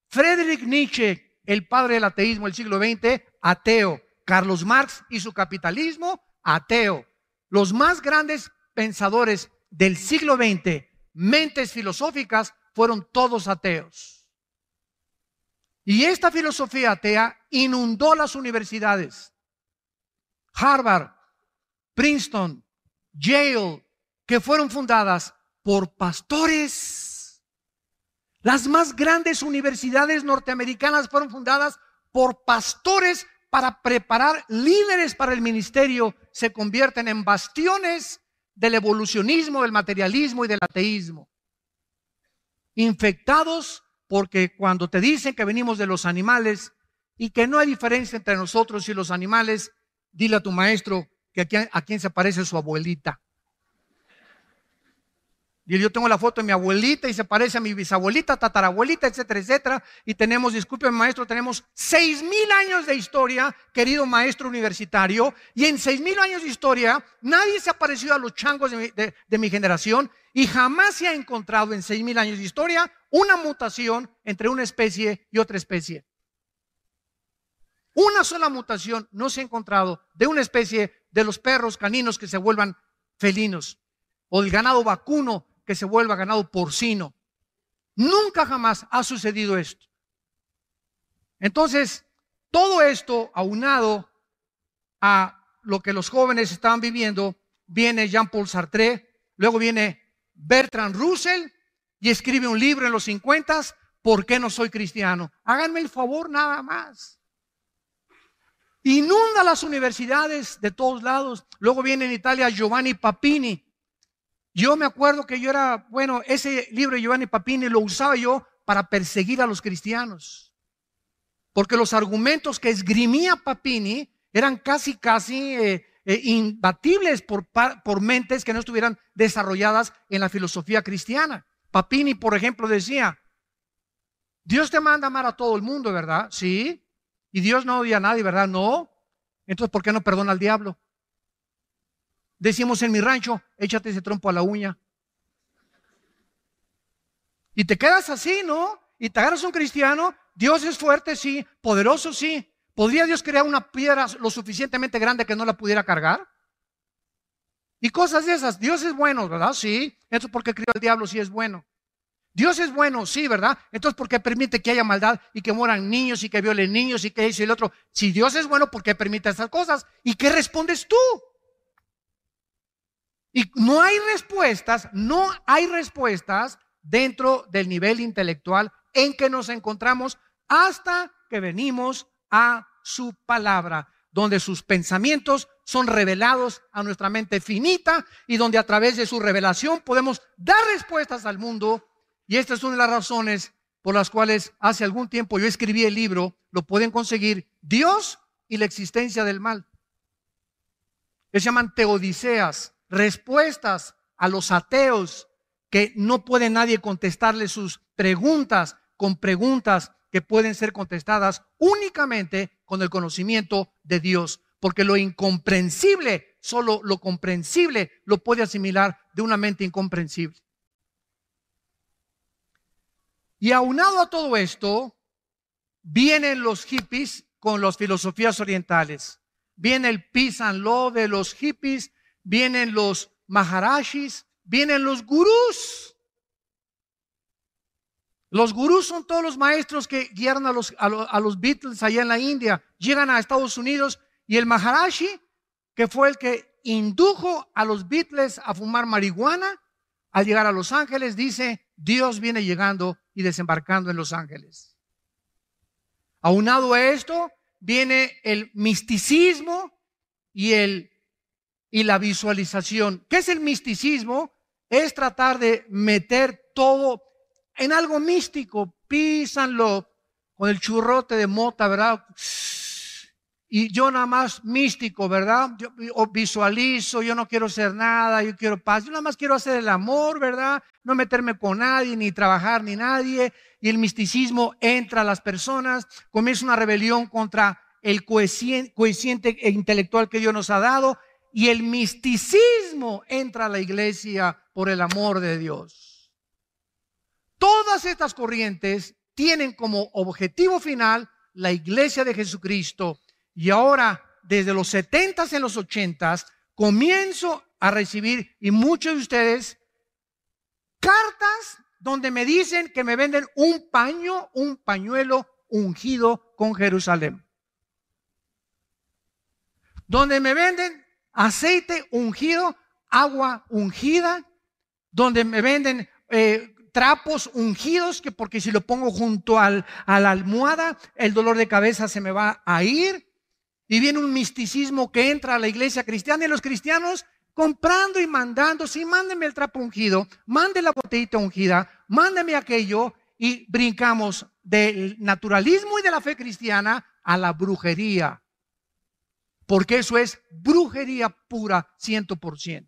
Friedrich Nietzsche, el padre del ateísmo del siglo XX, ateo. Carlos Marx y su capitalismo, ateo. Los más grandes pensadores del siglo XX, mentes filosóficas, fueron todos ateos. Y esta filosofía atea inundó las universidades. Harvard, Princeton, Yale, que fueron fundadas por pastores. Las más grandes universidades norteamericanas fueron fundadas por pastores para preparar líderes para el ministerio. Se convierten en bastiones del evolucionismo, del materialismo y del ateísmo. Infectados porque cuando te dicen que venimos de los animales y que no hay diferencia entre nosotros y los animales, dile a tu maestro que a quién se parece su abuelita. Y yo tengo la foto de mi abuelita y se parece a mi bisabuelita, tatarabuelita, etcétera, etcétera. Y tenemos, disculpe maestro, tenemos 6,000 años de historia, querido maestro universitario. Y en 6,000 años de historia, nadie se ha parecido a los changos de mi generación. Y jamás se ha encontrado en 6,000 años de historia una mutación entre una especie y otra especie. Una sola mutación no se ha encontrado de una especie de los perros caninos que se vuelvan felinos o del ganado vacuno que se vuelva ganado porcino. Nunca jamás ha sucedido esto. Entonces, todo esto aunado a lo que los jóvenes estaban viviendo, viene Jean-Paul Sartre, luego viene Bertrand Russell y escribe un libro en los 50, ¿por qué no soy cristiano? Háganme el favor nada más. Inunda las universidades de todos lados. Luego viene en Italia Giovanni Papini. Yo me acuerdo que ese libro de Giovanni Papini lo usaba yo para perseguir a los cristianos. Porque los argumentos que esgrimía Papini eran casi imbatibles por mentes que no estuvieran desarrolladas en la filosofía cristiana. Papini, por ejemplo, decía, Dios te manda a amar a todo el mundo, ¿verdad? Sí. Y Dios no odia a nadie, ¿verdad? No. Entonces, ¿por qué no perdona al diablo? Decimos en mi rancho, échate ese trompo a la uña. Y te quedas así, ¿no? Y te agarras un cristiano. Dios es fuerte, sí. Poderoso, sí. ¿Podría Dios crear una piedra lo suficientemente grande que no la pudiera cargar? Y cosas de esas. Dios es bueno, ¿verdad? Sí. Entonces, ¿por qué creó el diablo si es bueno? Dios es bueno, sí, ¿verdad? Entonces, ¿por qué permite que haya maldad y que mueran niños y que violen niños y que eso y el otro? Si Dios es bueno, ¿por qué permite esas cosas? ¿Y qué respondes tú? Y no hay respuestas dentro del nivel intelectual en que nos encontramos hasta que venimos a su palabra, donde sus pensamientos son revelados a nuestra mente finita y donde a través de su revelación podemos dar respuestas al mundo. Y esta es una de las razones por las cuales hace algún tiempo yo escribí el libro, lo pueden conseguir, Dios y la existencia del mal. Se llaman teodiceas, respuestas a los ateos que no puede nadie contestarle sus preguntas con preguntas que pueden ser contestadas únicamente con el conocimiento de Dios, porque lo incomprensible, solo lo comprensible lo puede asimilar de una mente incomprensible. Y aunado a todo esto, Vienen los hippies con las filosofías orientales. Viene el peace and love de los hippies. Vienen los maharashis. Vienen los gurús. Los gurús son todos los maestros que guiaron a los Beatles allá en la India. Llegan a Estados Unidos y el maharashi, que fue el que indujo a los Beatles a fumar marihuana, al llegar a Los Ángeles, dice: Dios viene llegando y desembarcando en Los Ángeles. Aunado a esto, viene el misticismo y la visualización. ¿Qué es el misticismo? Es tratar de meter todo en algo místico. Písanlo con el churrote de mota, ¿verdad? Y yo nada más místico, ¿verdad? Yo visualizo, yo no quiero hacer nada, yo quiero paz. Yo nada más quiero hacer el amor, ¿verdad? No meterme con nadie, ni trabajar, ni nadie. Y el misticismo entra a las personas, comienza una rebelión contra el coeficiente intelectual que Dios nos ha dado. Y el misticismo entra a la iglesia por el amor de Dios. Todas estas corrientes tienen como objetivo final la iglesia de Jesucristo. Y ahora, desde los 70s en los 80s, comienzo a recibir, y muchos de ustedes, cartas donde me dicen que me venden un pañuelo ungido con Jerusalén. Donde me venden aceite ungido, agua ungida, donde me venden trapos ungidos, que porque si lo pongo junto a la almohada, el dolor de cabeza se me va a ir. Y viene un misticismo que entra a la iglesia cristiana y los cristianos comprando y mandando. Sí, mándeme el trapo ungido, mande la botellita ungida, mándeme aquello, y brincamos del naturalismo y de la fe cristiana a la brujería. Porque eso es brujería pura, 100%.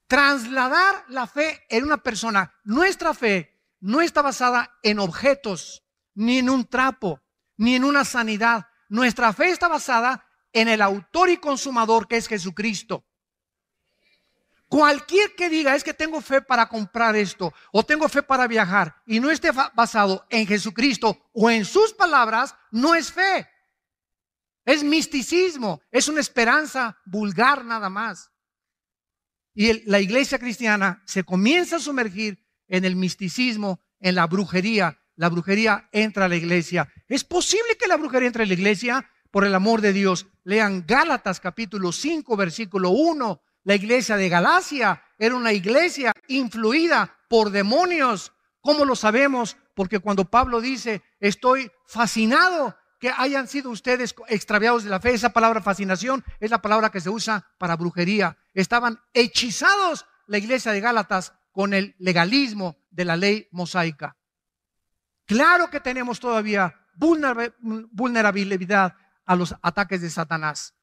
Trasladar la fe en una persona. Nuestra fe no está basada en objetos, ni en un trapo, ni en una sanidad. Nuestra fe está basada en el autor y consumador, que es Jesucristo. Cualquier que diga: es que tengo fe para comprar esto, o tengo fe para viajar, y no esté basado en Jesucristo o en sus palabras, no es fe. Es misticismo, es una esperanza vulgar nada más. Y la iglesia cristiana se comienza a sumergir en el misticismo, en la brujería. La brujería entra a la iglesia. ¿Es posible que la brujería entre a la iglesia? Por el amor de Dios, lean Gálatas capítulo 5, versículo 1. La iglesia de Galacia era una iglesia influida por demonios. ¿Cómo lo sabemos? Porque cuando Pablo dice: estoy fascinado que hayan sido ustedes extraviados de la fe, esa palabra fascinación es la palabra que se usa para brujería. Estaban hechizados la iglesia de Gálatas con el legalismo de la ley mosaica. Claro que tenemos todavía vulnerabilidad a los ataques de Satanás.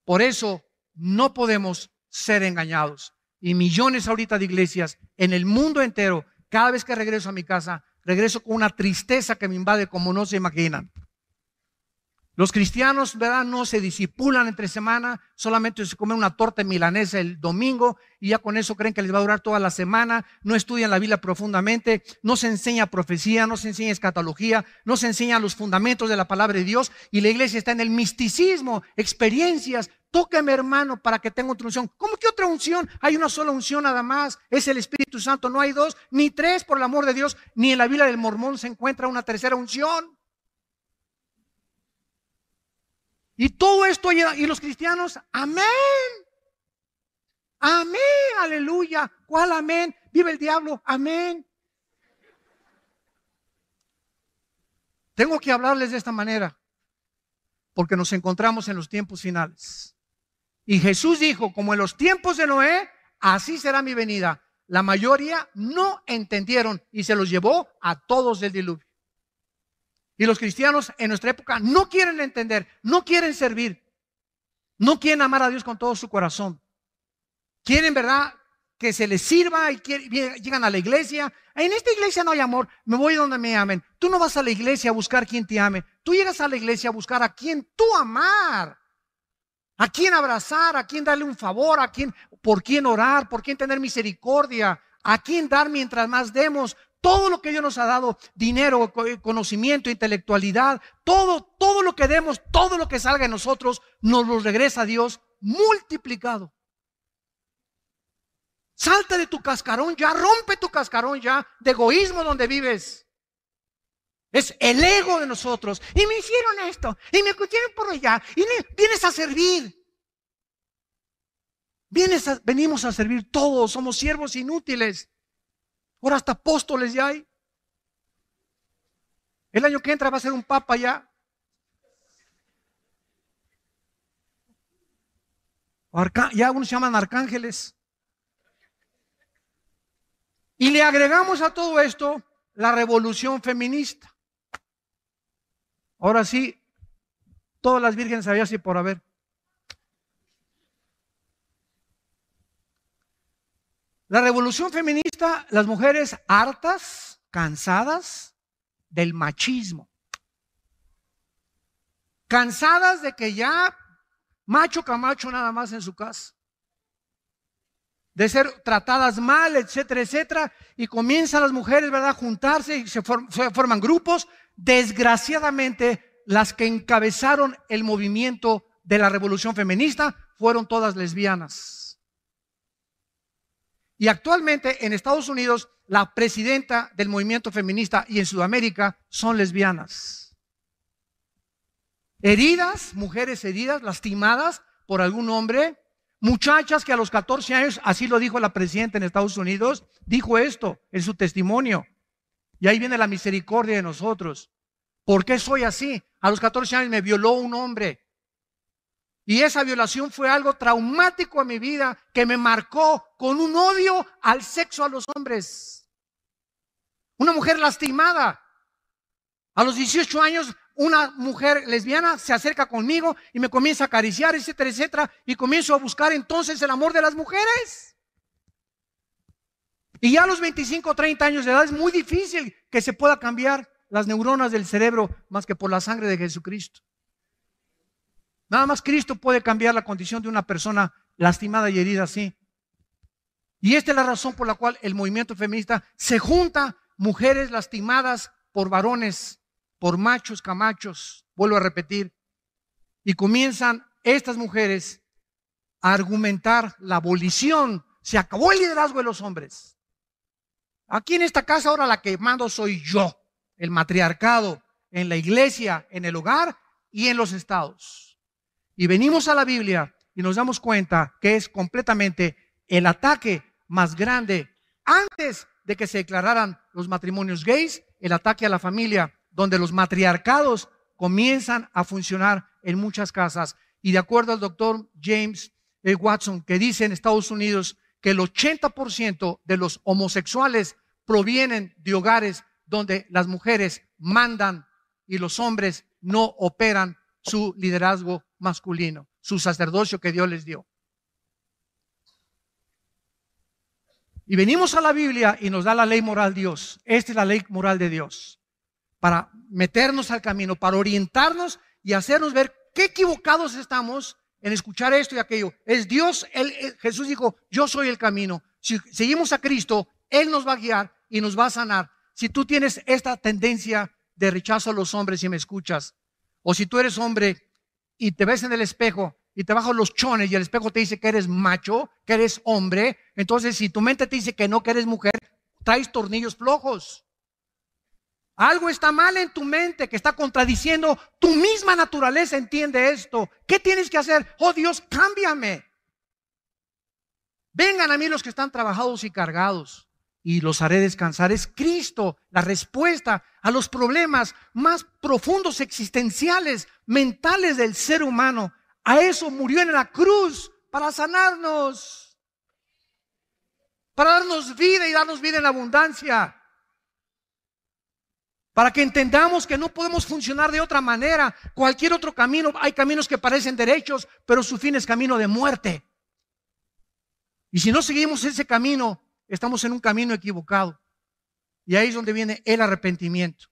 Por eso no podemos ser engañados. Y millones ahorita de iglesias en el mundo entero, cada vez que regreso a mi casa, regreso con una tristeza que me invade como no se imaginan. Los cristianos, ¿verdad?, no se disipulan entre semana, solamente se comen una torta milanesa el domingo y ya con eso creen que les va a durar toda la semana. No estudian la Biblia profundamente, no se enseña profecía, no se enseña escatología, no se enseñan los fundamentos de la palabra de Dios, y la iglesia está en el misticismo, experiencias. Tóqueme, hermano, para que tenga otra unción. ¿Cómo que otra unción? Hay una sola unción nada más, es el Espíritu Santo. No hay dos ni tres, por el amor de Dios. Ni en la Biblia del Mormón se encuentra una tercera unción. Y todo esto, y los cristianos, amén, amén, aleluya. ¿Cuál amén? Vive el diablo, amén. Tengo que hablarles de esta manera, porque nos encontramos en los tiempos finales. Y Jesús dijo: como en los tiempos de Noé, así será mi venida. La mayoría no entendieron y se los llevó a todos del diluvio. Y los cristianos en nuestra época no quieren entender, no quieren servir, no quieren amar a Dios con todo su corazón. Quieren, ¿verdad?, que se les sirva, y llegan a la iglesia. En esta iglesia no hay amor, me voy donde me amen. Tú no vas a la iglesia a buscar quien te ame. Tú llegas a la iglesia a buscar a quien tú amar, a quien abrazar, a quien darle un favor, por quien orar, por quien tener misericordia, a quien dar mientras más demos. todo lo que Dios nos ha dado, dinero, conocimiento, intelectualidad, todo lo que demos, todo lo que salga de nosotros, nos lo regresa a Dios multiplicado. Salta de tu cascarón ya, rompe tu cascarón ya de egoísmo donde vives. Es el ego de nosotros. Y me hicieron esto, y me escucharon por allá, y vienes a servir. Venimos a servir todos, somos siervos inútiles. Ahora hasta apóstoles ya hay. El año que entra va a ser un papa ya. Ya algunos se llaman arcángeles. Y le agregamos a todo esto la revolución feminista. Ahora sí, todas las vírgenes había así por haber. La revolución feminista, las mujeres hartas, cansadas del machismo. Cansadas de que ya macho camacho nada más en su casa. De ser tratadas mal, etcétera, etcétera. Y comienzan las mujeres, ¿verdad?, a juntarse y se forman grupos. Desgraciadamente, las que encabezaron el movimiento de la revolución feminista fueron todas lesbianas. Y actualmente en Estados Unidos, la presidenta del movimiento feminista y en Sudamérica son lesbianas. Heridas, mujeres heridas, lastimadas por algún hombre. Muchachas que a los 14 años, así lo dijo la presidenta en Estados Unidos, dijo esto en su testimonio. Y ahí viene la misericordia de nosotros. ¿Por qué soy así? A los 14 años me violó un hombre. Y esa violación fue algo traumático en mi vida que me marcó con un odio al sexo, a los hombres. Una mujer lastimada. A los 18 años, una mujer lesbiana se acerca conmigo y me comienza a acariciar, etcétera, etcétera. Y comienzo a buscar entonces el amor de las mujeres. Y ya a los 25 o 30 años de edad es muy difícil que se pueda cambiar las neuronas del cerebro más que por la sangre de Jesucristo. Nada más Cristo puede cambiar la condición de una persona lastimada y herida así. Y esta es la razón por la cual el movimiento feminista se junta mujeres lastimadas por varones, por machos camachos, vuelvo a repetir, y comienzan estas mujeres a argumentar la abolición. Se acabó el liderazgo de los hombres. Aquí en esta casa ahora la que mando soy yo, el matriarcado en la iglesia, en el hogar y en los estados. Y venimos a la Biblia y nos damos cuenta que es completamente el ataque más grande antes de que se declararan los matrimonios gays, el ataque a la familia, donde los matriarcados comienzan a funcionar en muchas casas. Y de acuerdo al doctor James Watson, que dice en Estados Unidos que el 80% de los homosexuales provienen de hogares donde las mujeres mandan y los hombres no operan su liderazgo masculino, su sacerdocio que Dios les dio. Y venimos a la Biblia y nos da la ley moral Dios. Esta es la ley moral de Dios. Para meternos al camino, para orientarnos y hacernos ver qué equivocados estamos en escuchar esto y aquello. Es Dios, Jesús dijo, yo soy el camino. Si seguimos a Cristo, Él nos va a guiar y nos va a sanar. Si tú tienes esta tendencia de rechazo a los hombres y me escuchas, o si tú eres hombre y te ves en el espejo y te bajan los chones y el espejo te dice que eres macho, que eres hombre, entonces si tu mente te dice que no, que eres mujer, traes tornillos flojos. Algo está mal en tu mente que está contradiciendo tu misma naturaleza. Entiende esto. ¿Qué tienes que hacer? Oh Dios, cámbiame. Vengan a mí los que están trabajados y cargados y los haré descansar. Es Cristo la respuesta a los problemas más profundos, existenciales, mentales del ser humano. A eso murió en la cruz, para sanarnos, para darnos vida y darnos vida en abundancia. Para que entendamos que no podemos funcionar de otra manera. Cualquier otro camino, hay caminos que parecen derechos, pero su fin es camino de muerte. Y si no seguimos ese camino, estamos en un camino equivocado. Y ahí es donde viene el arrepentimiento.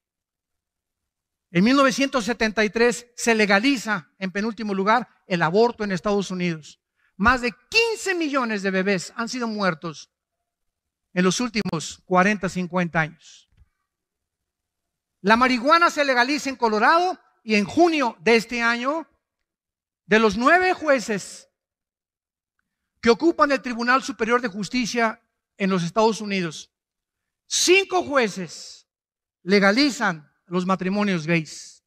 En 1973 se legaliza, en penúltimo lugar, el aborto en Estados Unidos. Más de 15 millones de bebés han sido muertos en los últimos 40, 50 años. La marihuana se legaliza en Colorado y en junio de este año, de los 9 jueces que ocupan el Tribunal Superior de Justicia en los Estados Unidos, 5 jueces legalizan los matrimonios gays.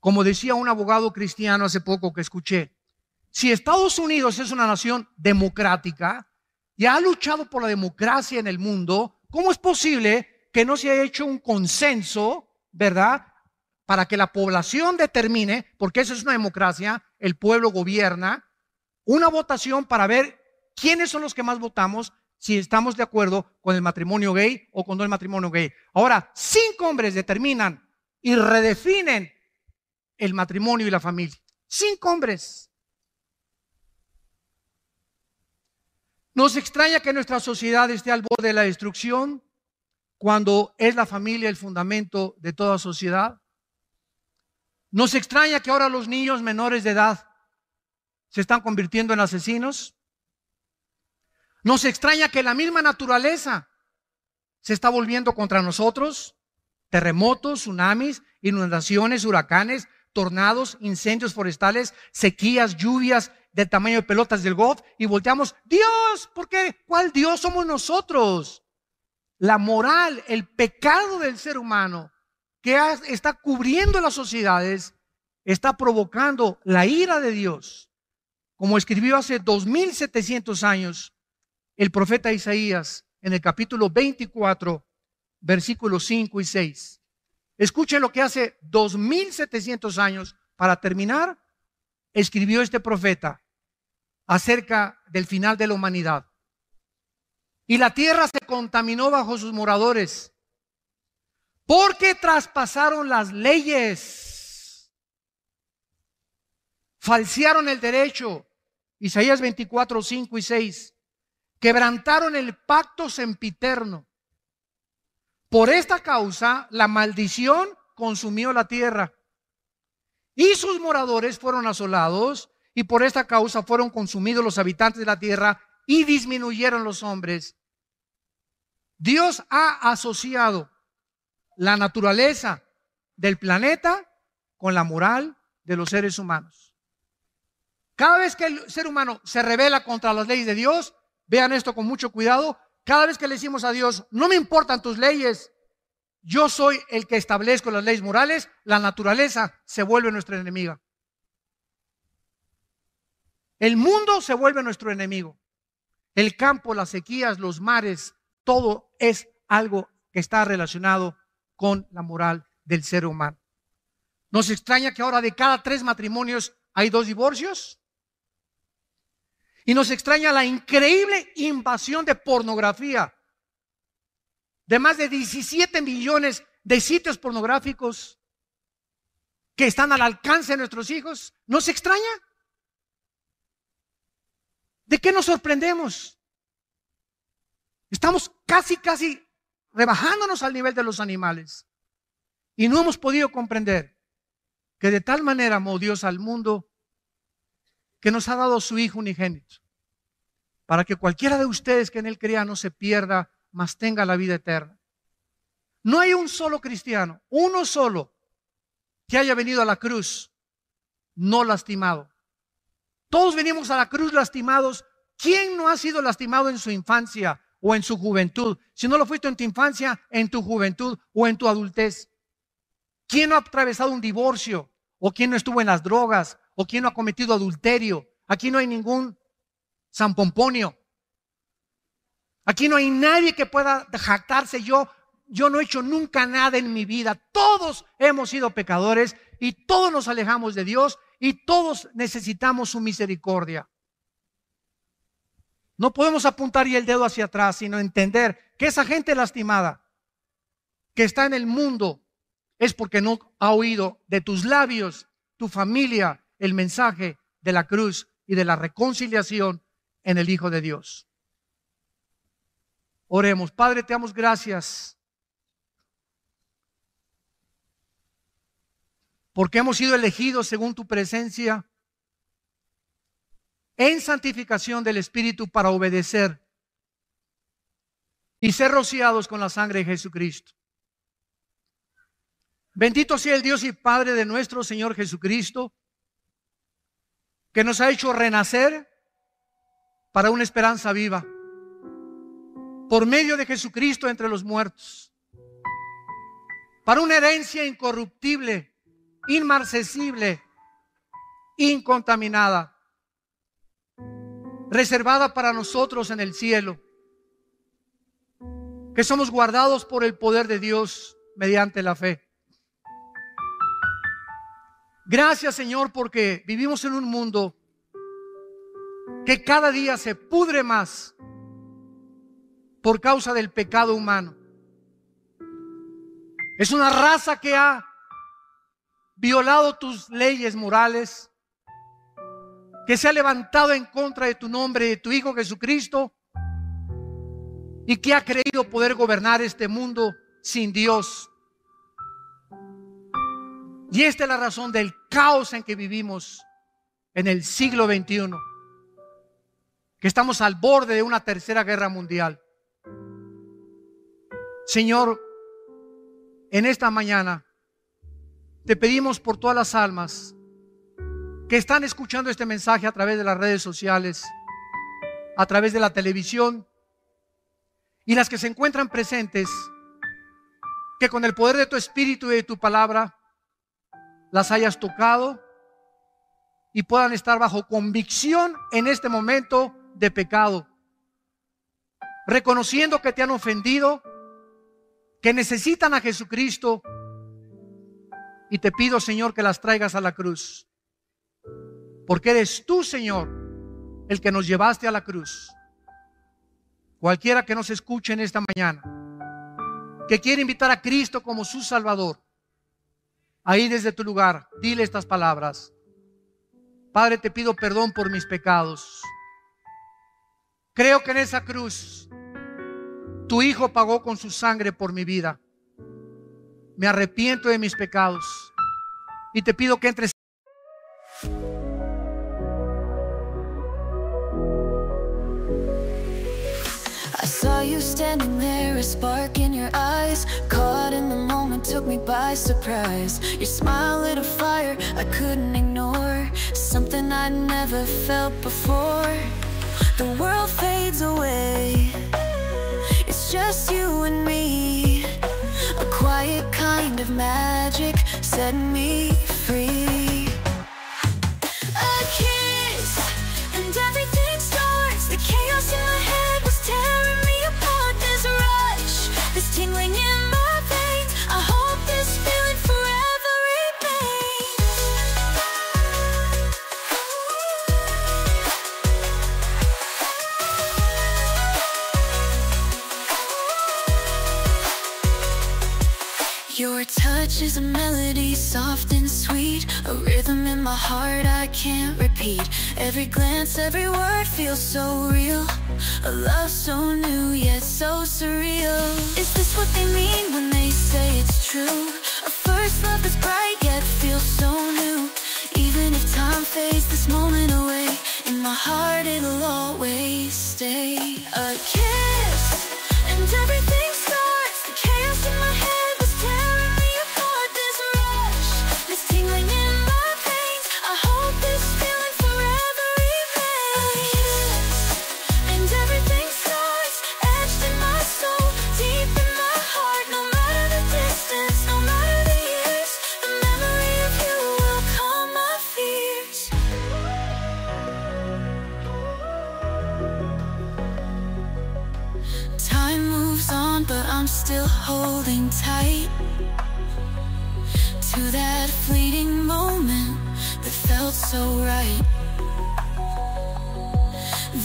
Como decía un abogado cristiano hace poco que escuché, si Estados Unidos es una nación democrática y ha luchado por la democracia en el mundo, ¿cómo es posible que no se haya hecho un consenso, verdad, para que la población determine, porque eso es una democracia, el pueblo gobierna, una votación para ver quiénes son los que más votamos, si estamos de acuerdo con el matrimonio gay o con no el matrimonio gay? Ahora, 5 hombres determinan y redefinen el matrimonio y la familia. 5 hombres. Nos extraña que nuestra sociedad esté al borde de la destrucción cuando es la familia el fundamento de toda sociedad. Nos extraña que ahora los niños menores de edad se están convirtiendo en asesinos. Nos extraña que la misma naturaleza se está volviendo contra nosotros. Terremotos, tsunamis, inundaciones, huracanes, tornados, incendios forestales, sequías, lluvias del tamaño de pelotas del golf, y volteamos, Dios, ¿por qué? ¿Cuál Dios? Somos nosotros. La moral, el pecado del ser humano que está cubriendo las sociedades, está provocando la ira de Dios. Como escribió hace 2700 años el profeta Isaías en el capítulo 24, versículos 5 y 6. Escuchen lo que hace 2700 años, para terminar, escribió este profeta acerca del final de la humanidad. Y la tierra se contaminó bajo sus moradores, porque traspasaron las leyes, falsearon el derecho. Isaías 24, 5 y 6. Quebrantaron el pacto sempiterno. Por esta causa, la maldición consumió la tierra, y sus moradores fueron asolados, y por esta causa fueron consumidos los habitantes de la tierra, y disminuyeron los hombres. Dios ha asociado la naturaleza del planeta con la moral de los seres humanos. Cada vez que el ser humano se rebela contra las leyes de Dios, vean esto con mucho cuidado, cada vez que le decimos a Dios, no me importan tus leyes, yo soy el que establezco las leyes morales, la naturaleza se vuelve nuestra enemiga. El mundo se vuelve nuestro enemigo. El campo, las sequías, los mares, todo es algo que está relacionado con la moral del ser humano. ¿Nos extraña que ahora de cada 3 matrimonios hay 2 divorcios? Y nos extraña la increíble invasión de pornografía, de más de 17 millones de sitios pornográficos que están al alcance de nuestros hijos. ¿Nos extraña? ¿De qué nos sorprendemos? Estamos casi rebajándonos al nivel de los animales. Y no hemos podido comprender que de tal manera amó Dios al mundo que nos ha dado su Hijo unigénito, para que cualquiera de ustedes que en Él crea no se pierda, mas tenga la vida eterna. No hay un solo cristiano, uno solo, que haya venido a la cruz no lastimado. Todos venimos a la cruz lastimados. ¿Quién no ha sido lastimado en su infancia o en su juventud? Si no lo fuiste en tu infancia, en tu juventud o en tu adultez. ¿Quién no ha atravesado un divorcio? ¿O quién no estuvo en las drogas? ¿O quién no ha cometido adulterio? Aquí no hay ningún San Pomponio. Aquí no hay nadie que pueda jactarse. Yo no he hecho nunca nada en mi vida. Todos hemos sido pecadores y todos nos alejamos de Dios y todos necesitamos su misericordia. No podemos apuntar y el dedo hacia atrás, sino entender que esa gente lastimada que está en el mundo es porque no ha oído de tus labios, tu familia, el mensaje de la cruz y de la reconciliación en el Hijo de Dios. Oremos. Padre, te damos gracias porque hemos sido elegidos según tu presencia en santificación del Espíritu para obedecer y ser rociados con la sangre de Jesucristo. Bendito sea el Dios y Padre de nuestro Señor Jesucristo, que nos ha hecho renacer para una esperanza viva, por medio de Jesucristo entre los muertos, para una herencia incorruptible, inmarcesible, incontaminada, reservada para nosotros en el cielo, que somos guardados por el poder de Dios mediante la fe. Gracias, Señor, porque vivimos en un mundo que cada día se pudre más por causa del pecado humano. Es una raza que ha violado tus leyes morales, que se ha levantado en contra de tu nombre y de tu Hijo Jesucristo, y que ha creído poder gobernar este mundo sin Dios. Y esta es la razón del caos en que vivimos en el siglo XXI, que estamos al borde de una tercera guerra mundial. Señor, en esta mañana te pedimos por todas las almas que están escuchando este mensaje a través de las redes sociales, a través de la televisión, y las que se encuentran presentes, que con el poder de tu Espíritu y de tu palabra las hayas tocado y puedan estar bajo convicción en este momento de pecado, reconociendo que te han ofendido, que necesitan a Jesucristo, y te pido, Señor, que las traigas a la cruz, porque eres tú, Señor, el que nos llevaste a la cruz. Cualquiera que nos escuche en esta mañana, que quiere invitar a Cristo como su Salvador, ahí desde tu lugar, dile estas palabras: Padre, te pido perdón por mis pecados. Creo que en esa cruz tu Hijo pagó con su sangre por mi vida. Me arrepiento de mis pecados y te pido que entres. I saw you standing there, a spark in your eyes, caught in the moment, took me by surprise. Your smile lit a fire I couldn't ignore, something I'd never felt before. The world fades away, it's just you and me. A quiet kind of magic set me free. A kiss and everything starts. The chaos in my head was tearing me apart. This rush, this tingling in my veins, I hope this feeling forever remains. Your touch is a melody, soft and sweet, a rhythm in my heart I can't repeat. Every glance, every word feels so real, a love so new yet so surreal. Is this what they mean when they say it's true? A first love that's bright yet feels so new. Even if time fades this moment away, in my heart it'll always stay. A kiss and everything starts. The chaos in my head was tearing me apart. This rush, this tingling in my veins, I hope this feeling forever remains. And everything starts, etched in my soul, deep in my heart. No matter the distance, no matter the years, the memory of you will calm my fears. Time moves on, but I'm still holding tight to that fleeting moment that felt so right.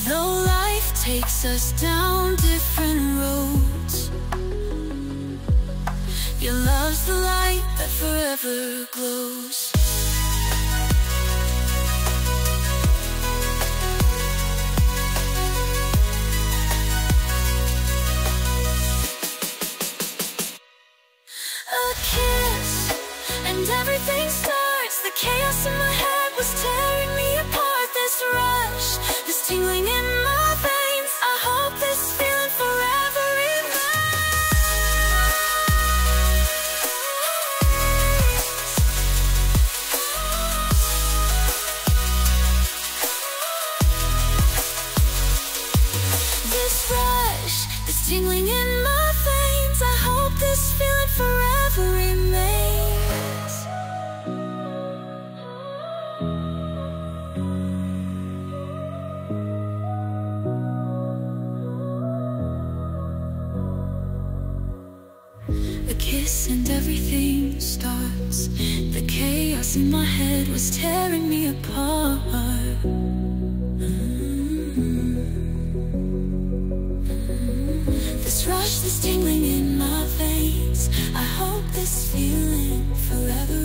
Though life takes us down different roads, your love's the light that forever glows. A kiss and everything starts. The chaos in my head was tearing me apart. This rush, this tingling in my veins, I hope this feeling forever remains. tingling in my veins. I hope this feeling forever remains. A kiss and everything starts. The chaos in my head was tearing me apart. This rush, this tingling in my veins. I hope this feeling forever